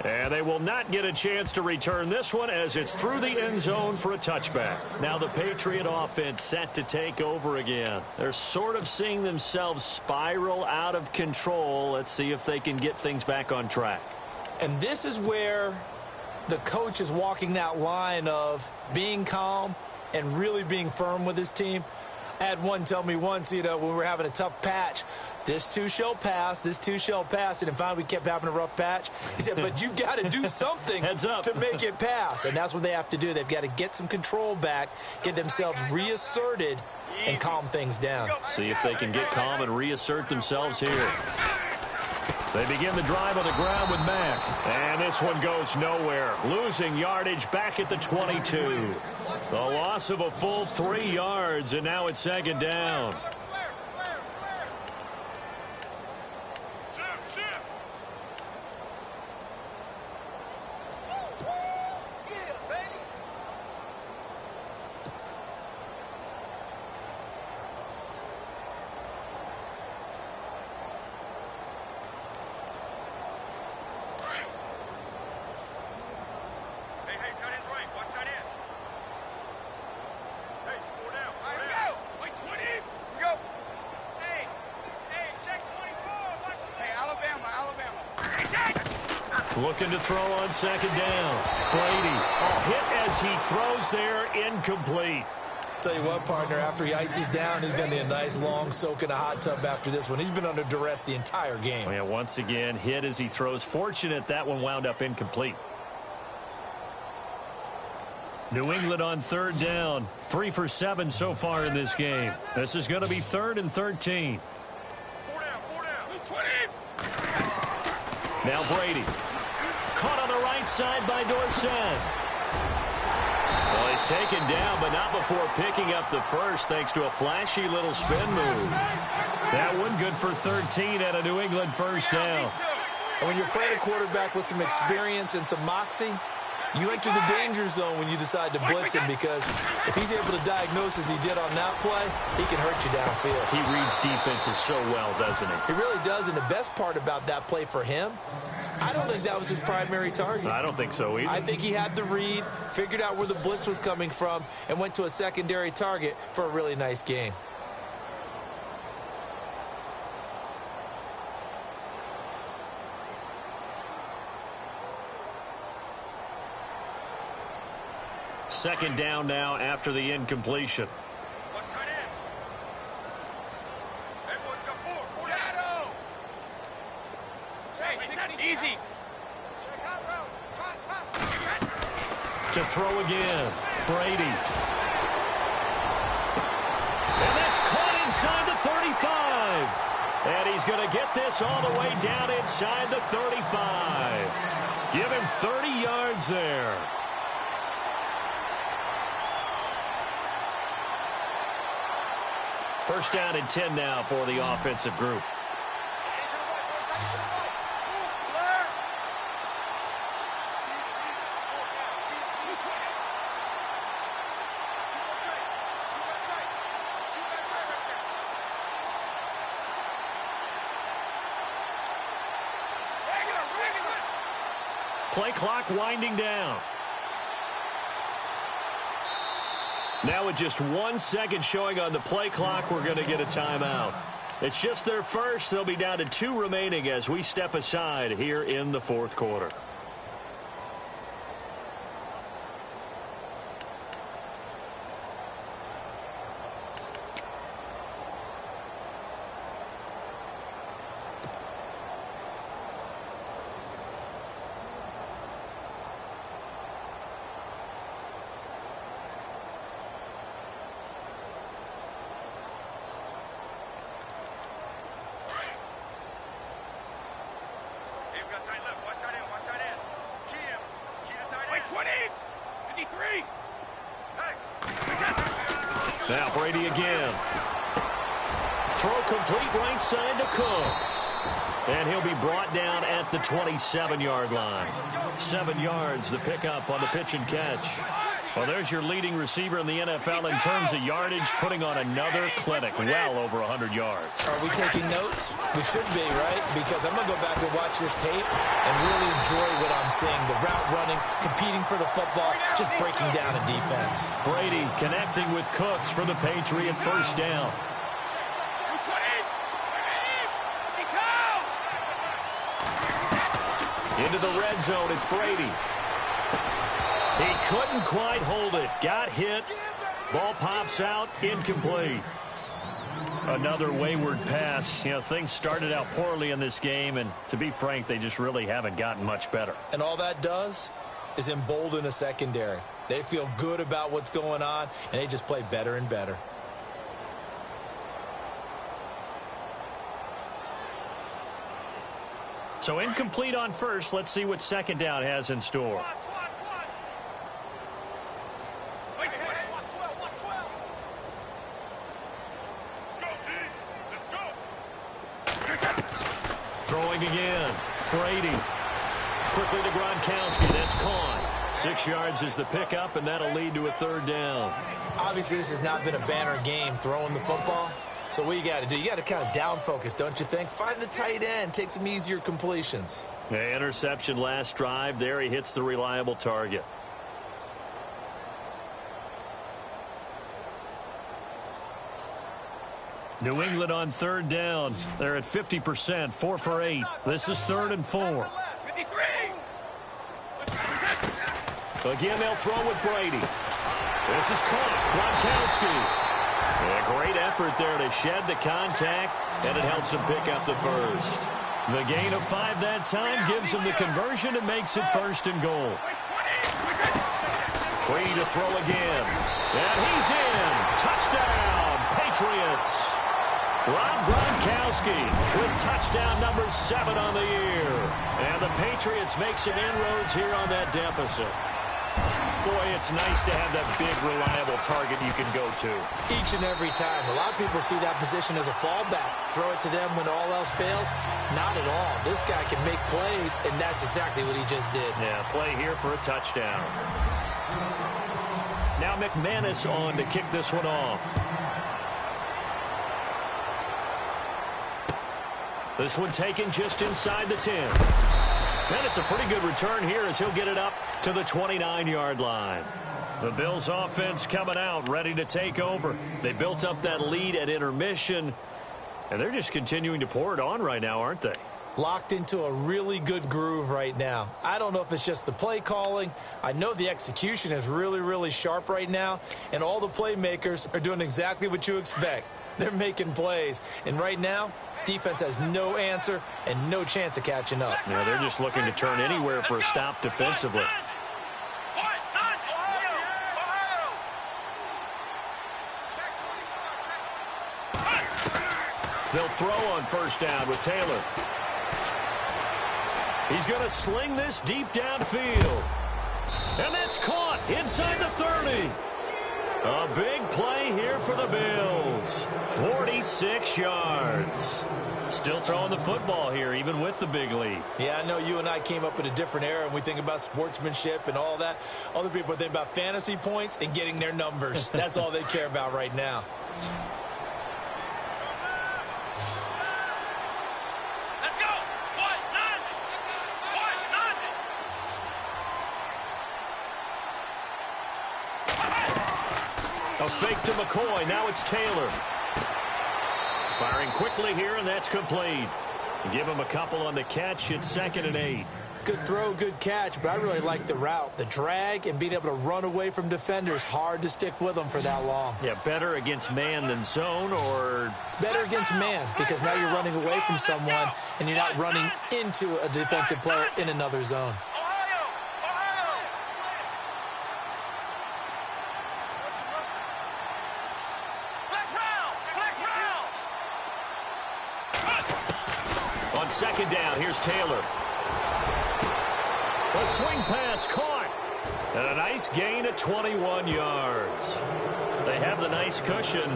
And they will not get a chance to return this one as it's through the end zone for a touchback. Now the Patriot offense set to take over again. They're sort of seeing themselves spiral out of control. Let's see if they can get things back on track. And this is where the coach is walking that line of being calm and really being firm with his team. I had one tell me once, when we were having a tough patch, this too shall pass, this too shall pass. And then finally we kept having a rough patch. He said, but you've got to do something to make it pass. And that's what they have to do. They've got to get some control back, get themselves reasserted, and calm things down. See if they can get calm and reassert themselves here. They begin the drive on the ground with Mack. And this one goes nowhere. Losing yardage back at the 22. The loss of a full 3 yards, and now it's second down. Looking to throw on second down. Brady, hit as he throws there, incomplete. Tell you what, partner, after he ices down, he's going to need a nice long soak in a hot tub after this one. He's been under duress the entire game. Yeah, once again, hit as he throws. Fortunate that one wound up incomplete. New England on third down. 3 for 7 so far in this game. This is going to be 3rd and 13. 4 down. 20. Now Brady. Caught on the right side by Dorsett. Well, he's taken down, but not before picking up the first thanks to a flashy little spin move. That one good for 13 at a New England first down. And when you're playing a quarterback with some experience and some moxie, you enter the danger zone when you decide to blitz him, because if he's able to diagnose as he did on that play, he can hurt you downfield. He reads defenses so well, doesn't he? He really does, and the best part about that play for him, I don't think that was his primary target. I don't think so either. I think he had the read, figured out where the blitz was coming from, and went to a secondary target for a really nice game. Second down now after the incompletion. Watch tight end. Everyone's got 4. 4 down. Hey, easy. To throw again. Brady. And that's caught inside the 35. And he's going to get this all the way down inside the 35. Give him 30 yards there. First down and 10 now for the offensive group. Play clock winding down. Now with just 1 second showing on the play clock, we're going to get a timeout. It's just their first. They'll be down to 2 remaining as we step aside here in the fourth quarter. Now Brady again. Throw complete right side to Cooks. And he'll be brought down at the 27-yard line. 7 yards, the pickup on the pitch and catch. Well, there's your leading receiver in the NFL in terms of yardage, putting on another clinic, well over 100 yards. Are we taking notes? We should be, right? Because I'm going to go back and watch this tape and really enjoy what I'm seeing. The route running, competing for the football, just breaking down a defense. Brady connecting with Cooks for the Patriot first down. Into the red zone, it's Brady. He couldn't quite hold it. Got hit. Ball pops out, incomplete. Another wayward pass. You know, things started out poorly in this game, and to be frank, they just really haven't gotten much better. And all that does is embolden a secondary. They feel good about what's going on, and they just play better and better. So incomplete on first. Let's see what second down has in store. Throwing again. Brady. Quickly to Gronkowski. That's caught. 6 yards is the pickup, and that'll lead to a third down. Obviously, this has not been a banner game throwing the football. So what you got to do, you got to kind of down focus, don't you think? Find the tight end, take some easier completions. The interception last drive. There he hits the reliable target. New England on third down. They're at 50%, 4 for 8. This is 3rd and 4. Again, they'll throw with Brady. This is caught. Gronkowski. A great effort there to shed the contact, and it helps him pick up the first. The gain of 5 that time gives him the conversion and makes it 1st and goal. Brady to throw again. And he's in. Touchdown, Patriots. Rob Gronkowski with touchdown number 7 on the year. And the Patriots make some inroads here on that deficit. Boy, it's nice to have that big, reliable target you can go to. Each and every time. A lot of people see that position as a fallback. Throw it to them when all else fails. Not at all. This guy can make plays, and that's exactly what he just did. Yeah, play here for a touchdown. Now McManus on to kick this one off. This one taken just inside the 10. And it's a pretty good return here as he'll get it up to the 29-yard line. The Bills offense coming out, ready to take over. They built up that lead at intermission, and they're just continuing to pour it on right now, aren't they? Locked into a really good groove right now. I don't know if it's just the play calling. I know the execution is really, really sharp right now, and all the playmakers are doing exactly what you expect. They're making plays, and right now, defense has no answer and no chance of catching up. Yeah, they're just looking to turn anywhere for a stop defensively. They'll throw on first down with Taylor. He's going to sling this deep downfield. And that's caught inside the 30. A big play here for the Bills. 46 yards. Still throwing the football here, even with the big lead. Yeah, I know you and I came up in a different era, and we think about sportsmanship and all that. Other people think about fantasy points and getting their numbers. That's all they care about right now. Let's go. A fake to McCoy. Now it's Taylor. Firing quickly here, and that's complete. Give him a couple on the catch. It's 2nd and 8. Good throw, good catch, but I really like the route. The drag and being able to run away from defenders. Hard to stick with them for that long. Yeah, better against man than zone, or... Better against man, because now you're running away from someone, and you're not running into a defensive player in another zone. On second down, here's Taylor. The swing pass caught. And a nice gain of 21 yards. They have the nice cushion.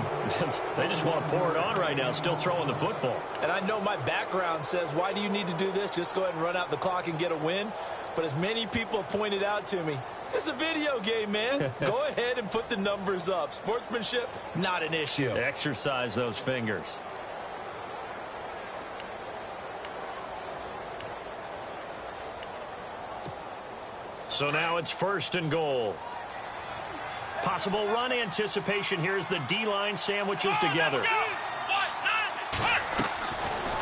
They just want to pour it on right now, still throwing the football. And I know my background says, why do you need to do this? Just go ahead and run out the clock and get a win. But as many people have pointed out to me, it's a video game, man. Go ahead and put the numbers up. Sportsmanship, not an issue. Exercise those fingers. So now it's 1st and goal. Possible run anticipation here as the D-line sandwiches together.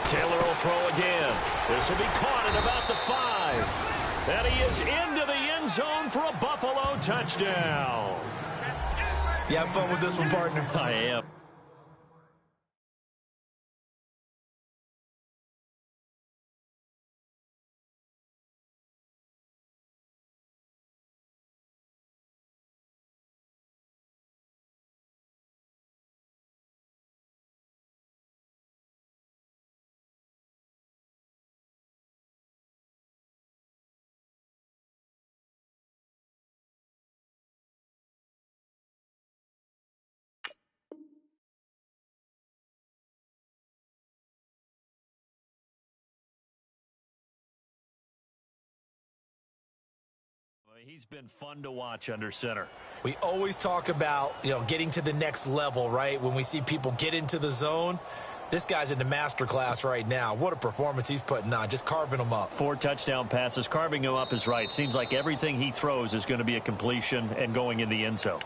Taylor will throw again. This will be caught at about the 5. And he is into the end zone for a Buffalo touchdown. You have fun with this one, partner? I am. He's been fun to watch under center. We always talk about, getting to the next level, right? When we see people get into the zone, this guy's in the master class right now. What a performance he's putting on, just carving them up. 4 touchdown passes. Carving him up is right. Seems like everything he throws is going to be a completion and going in the end zone.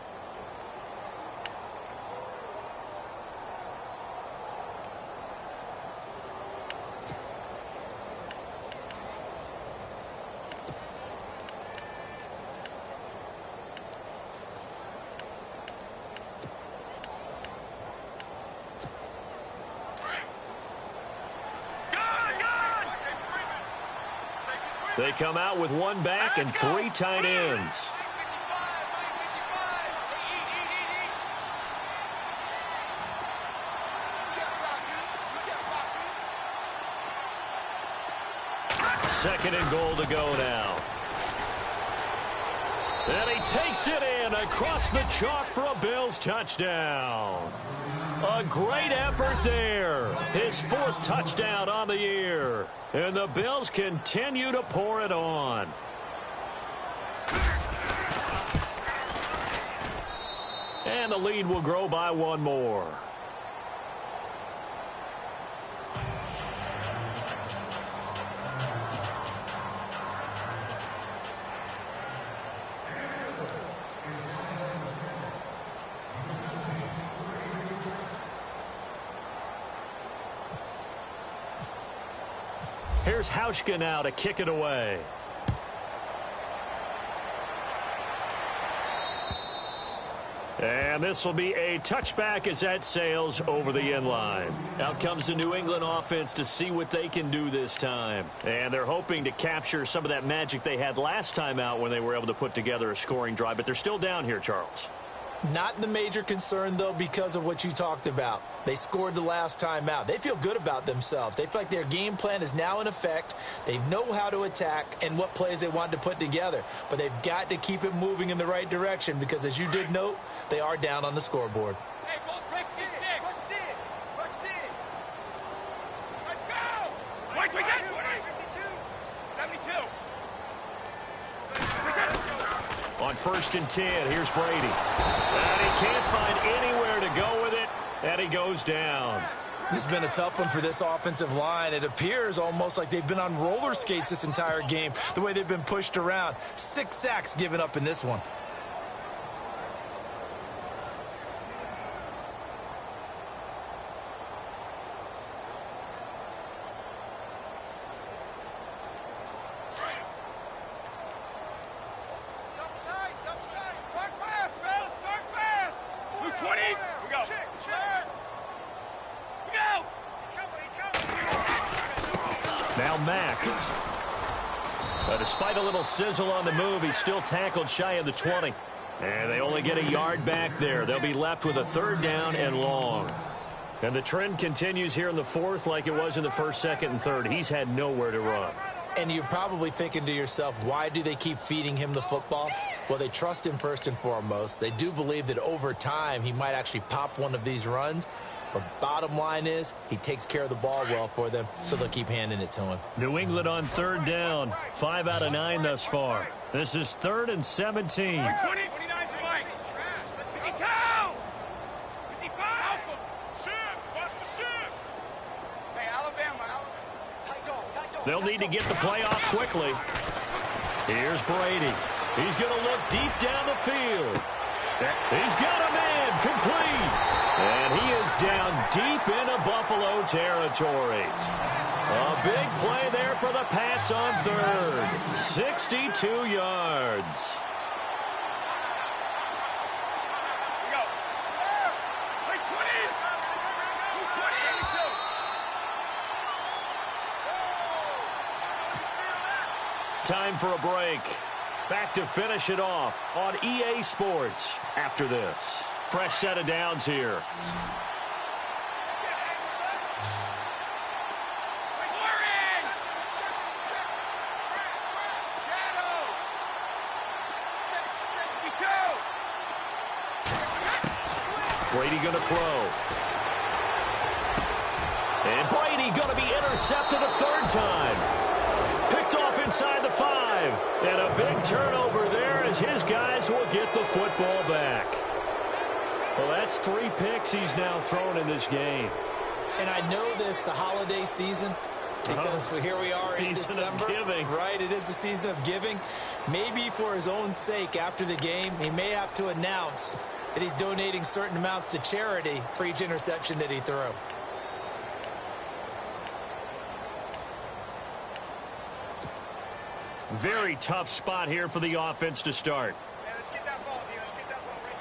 They come out with 1 back and 3 tight ends. Second and goal to go now. And he takes it in across the chalk for a Bills touchdown. A great effort there. His 4th touchdown on the year. And the Bills continue to pour it on. And the lead will grow by 1 more. Here's Hauschka now to kick it away. And this will be a touchback as that sails over the end line. Out comes the New England offense to see what they can do this time. And they're hoping to capture some of that magic they had last time out when they were able to put together a scoring drive. But they're still down here, Charles. Not the major concern, though, because of what you talked about. They scored the last time out. They feel good about themselves. They feel like their game plan is now in effect. They know how to attack and what plays they want to put together. But they've got to keep it moving in the right direction because, as you did note, they are down on the scoreboard. Hey, let's go! Wait, 72! On 1st and 10, here's Brady. And he can't find anywhere to go with it, and he goes down. This has been a tough one for this offensive line. It appears almost like they've been on roller skates this entire game, the way they've been pushed around. 6 sacks given up in this one. Now Mack. But despite a little sizzle on the move, he's still tackled shy of the 20. And they only get a yard back there. They'll be left with a 3rd down and long. And the trend continues here in the 4th like it was in the 1st, 2nd, and 3rd. He's had nowhere to run. And you're probably thinking to yourself, why do they keep feeding him the football? Well, they trust him first and foremost. They do believe that over time he might actually pop one of these runs. But bottom line is he takes care of the ball well for them, so they'll keep handing it to him. New England on third down. 5 out of 9 thus far. This is 3rd and 17. 20, 29 for Mike. 52. 55. Hey, Alabama. They'll need to get the play off quickly. Here's Brady. He's going to look deep down the field. He's got a man complete. And he is down deep into Buffalo territory. A big play there for the Pats on third. 62 yards. Go. Play 20. 22. Time for a break. Back to finish it off on EA Sports after this. Fresh set of downs here. Brady going to throw. And Brady going to be intercepted a third time. Picked off inside the 5. And a big turnover there as his guys will get the football back. Well, that's 3 picks he's now thrown in this game. And I know this, the holiday season, because here we are in December. Season of giving. Right, it is the season of giving. Maybe for his own sake after the game, he may have to announce that he's donating certain amounts to charity for each interception that he threw. Very tough spot here for the offense to start. Yeah, let's get that ball, Let's get that ball right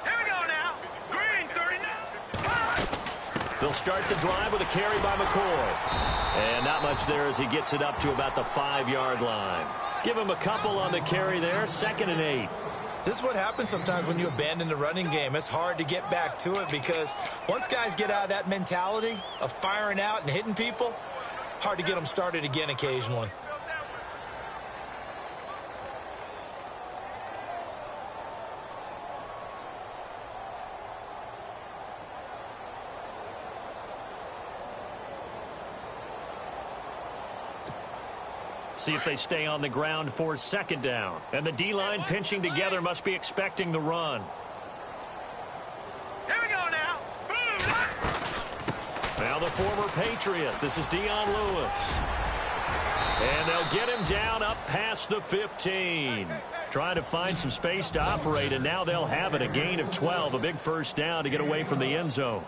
here. Here we go now. Green, 39. They'll start the drive with a carry by McCoy. And not much there as he gets it up to about the 5-yard line. Give him a couple on the carry there. 2nd and 8. This is what happens sometimes when you abandon the running game. It's hard to get back to it because once guys get out of that mentality of firing out and hitting people, hard to get them started again occasionally. See if they stay on the ground for 2nd down. And the D-line pinching together must be expecting the run. Here we go now. Boom. Now the former Patriot. This is Dion Lewis. And they'll get him down up past the 15. Trying to find some space to operate, and now they'll have it. A gain of 12, a big first down to get away from the end zone.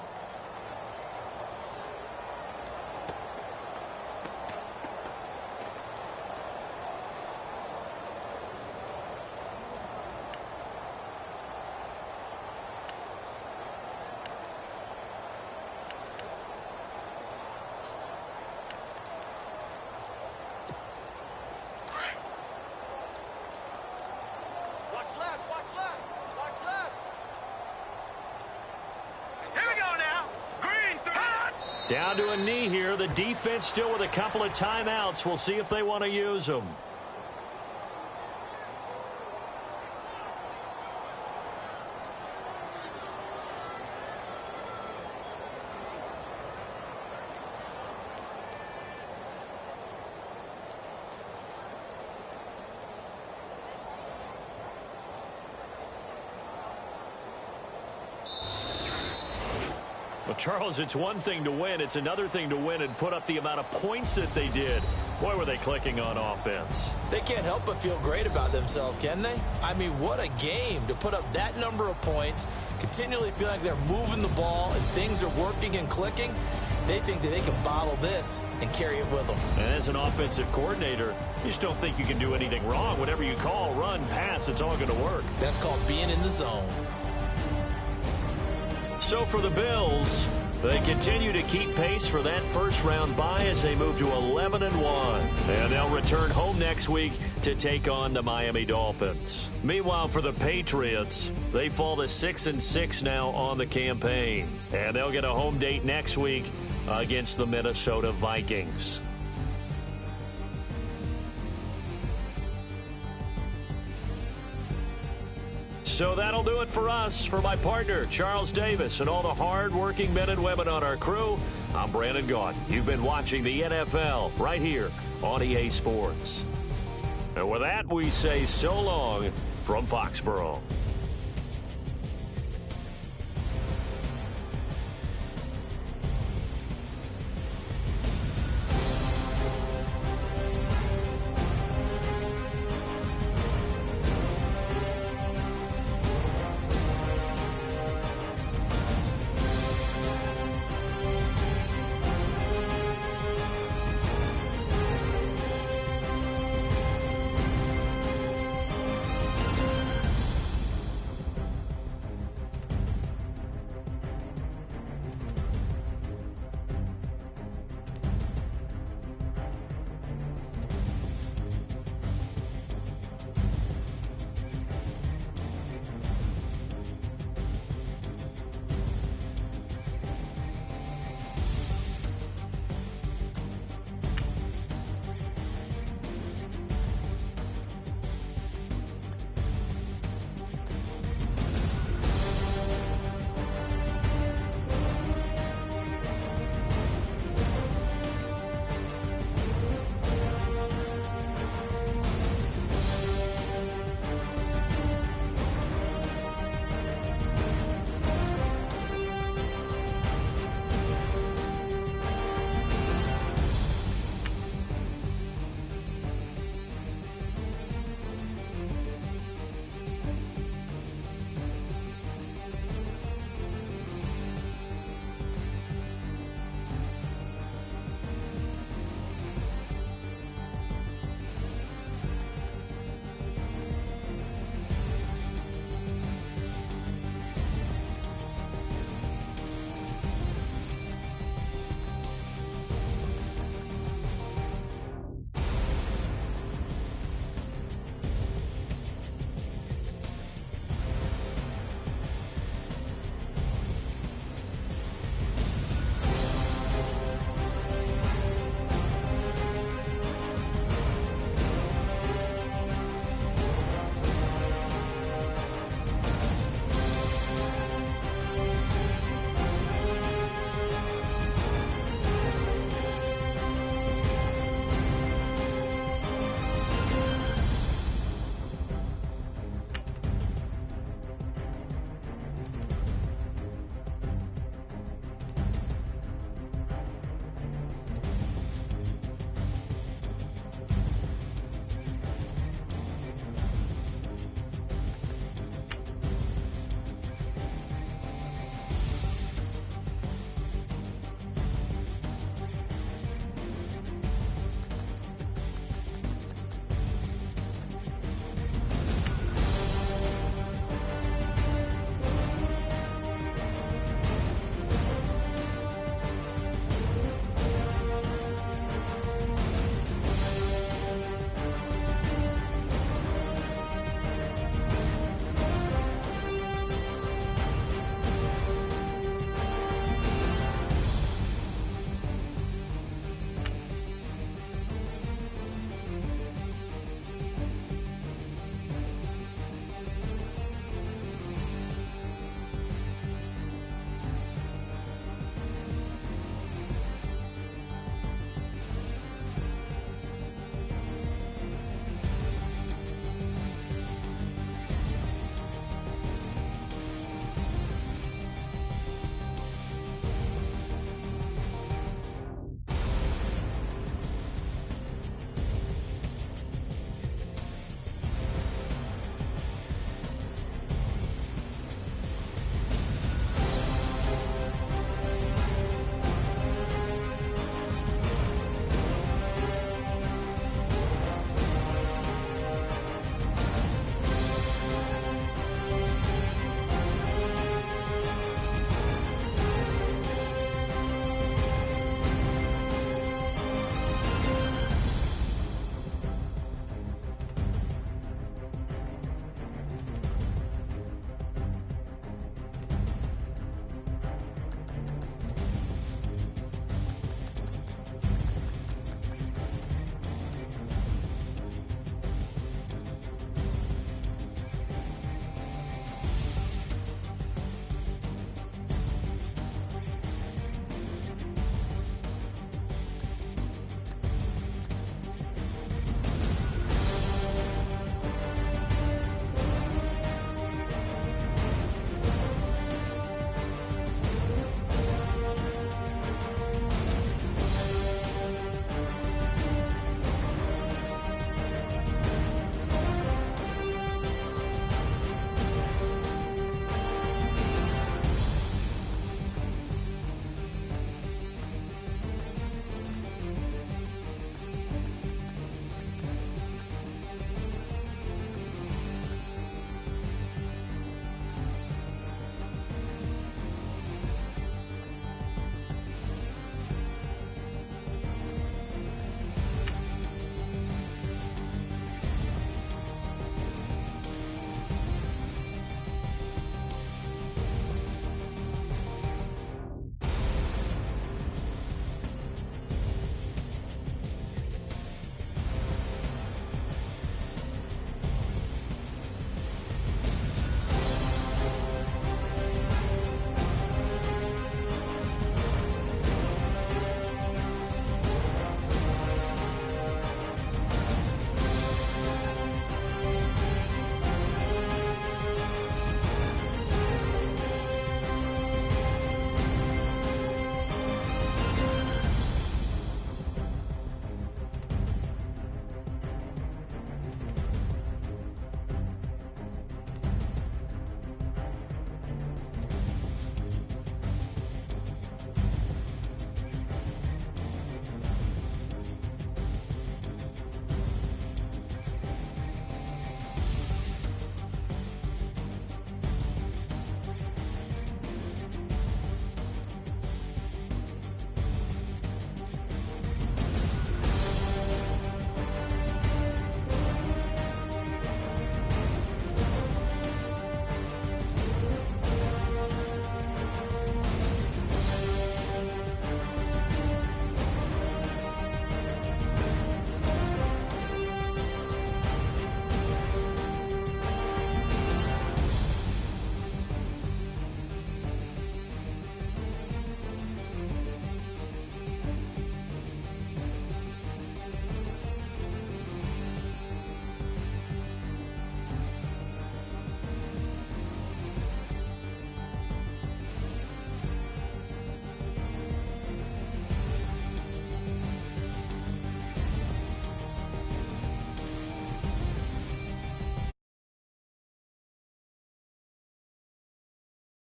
Down to a knee here. The defense still with a couple of timeouts. We'll see if they want to use them. Well, Charles, it's one thing to win. It's another thing to win and put up the amount of points that they did. Boy, were they clicking on offense. They can't help but feel great about themselves, can they? I mean, what a game to put up that number of points, continually feel like they're moving the ball and things are working and clicking. They think that they can bottle this and carry it with them. And as an offensive coordinator, you just don't think you can do anything wrong. Whatever you call, run, pass, it's all going to work. That's called being in the zone. So for the Bills, they continue to keep pace for that first-round bye as they move to 11-1. And they'll return home next week to take on the Miami Dolphins. Meanwhile, for the Patriots, they fall to 6-6 now on the campaign. And they'll get a home date next week against the Minnesota Vikings. So that'll do it for us. For my partner, Charles Davis, and all the hard-working men and women on our crew, I'm Brandon Gaudin. You've been watching the NFL right here on EA Sports. And with that, we say so long from Foxborough.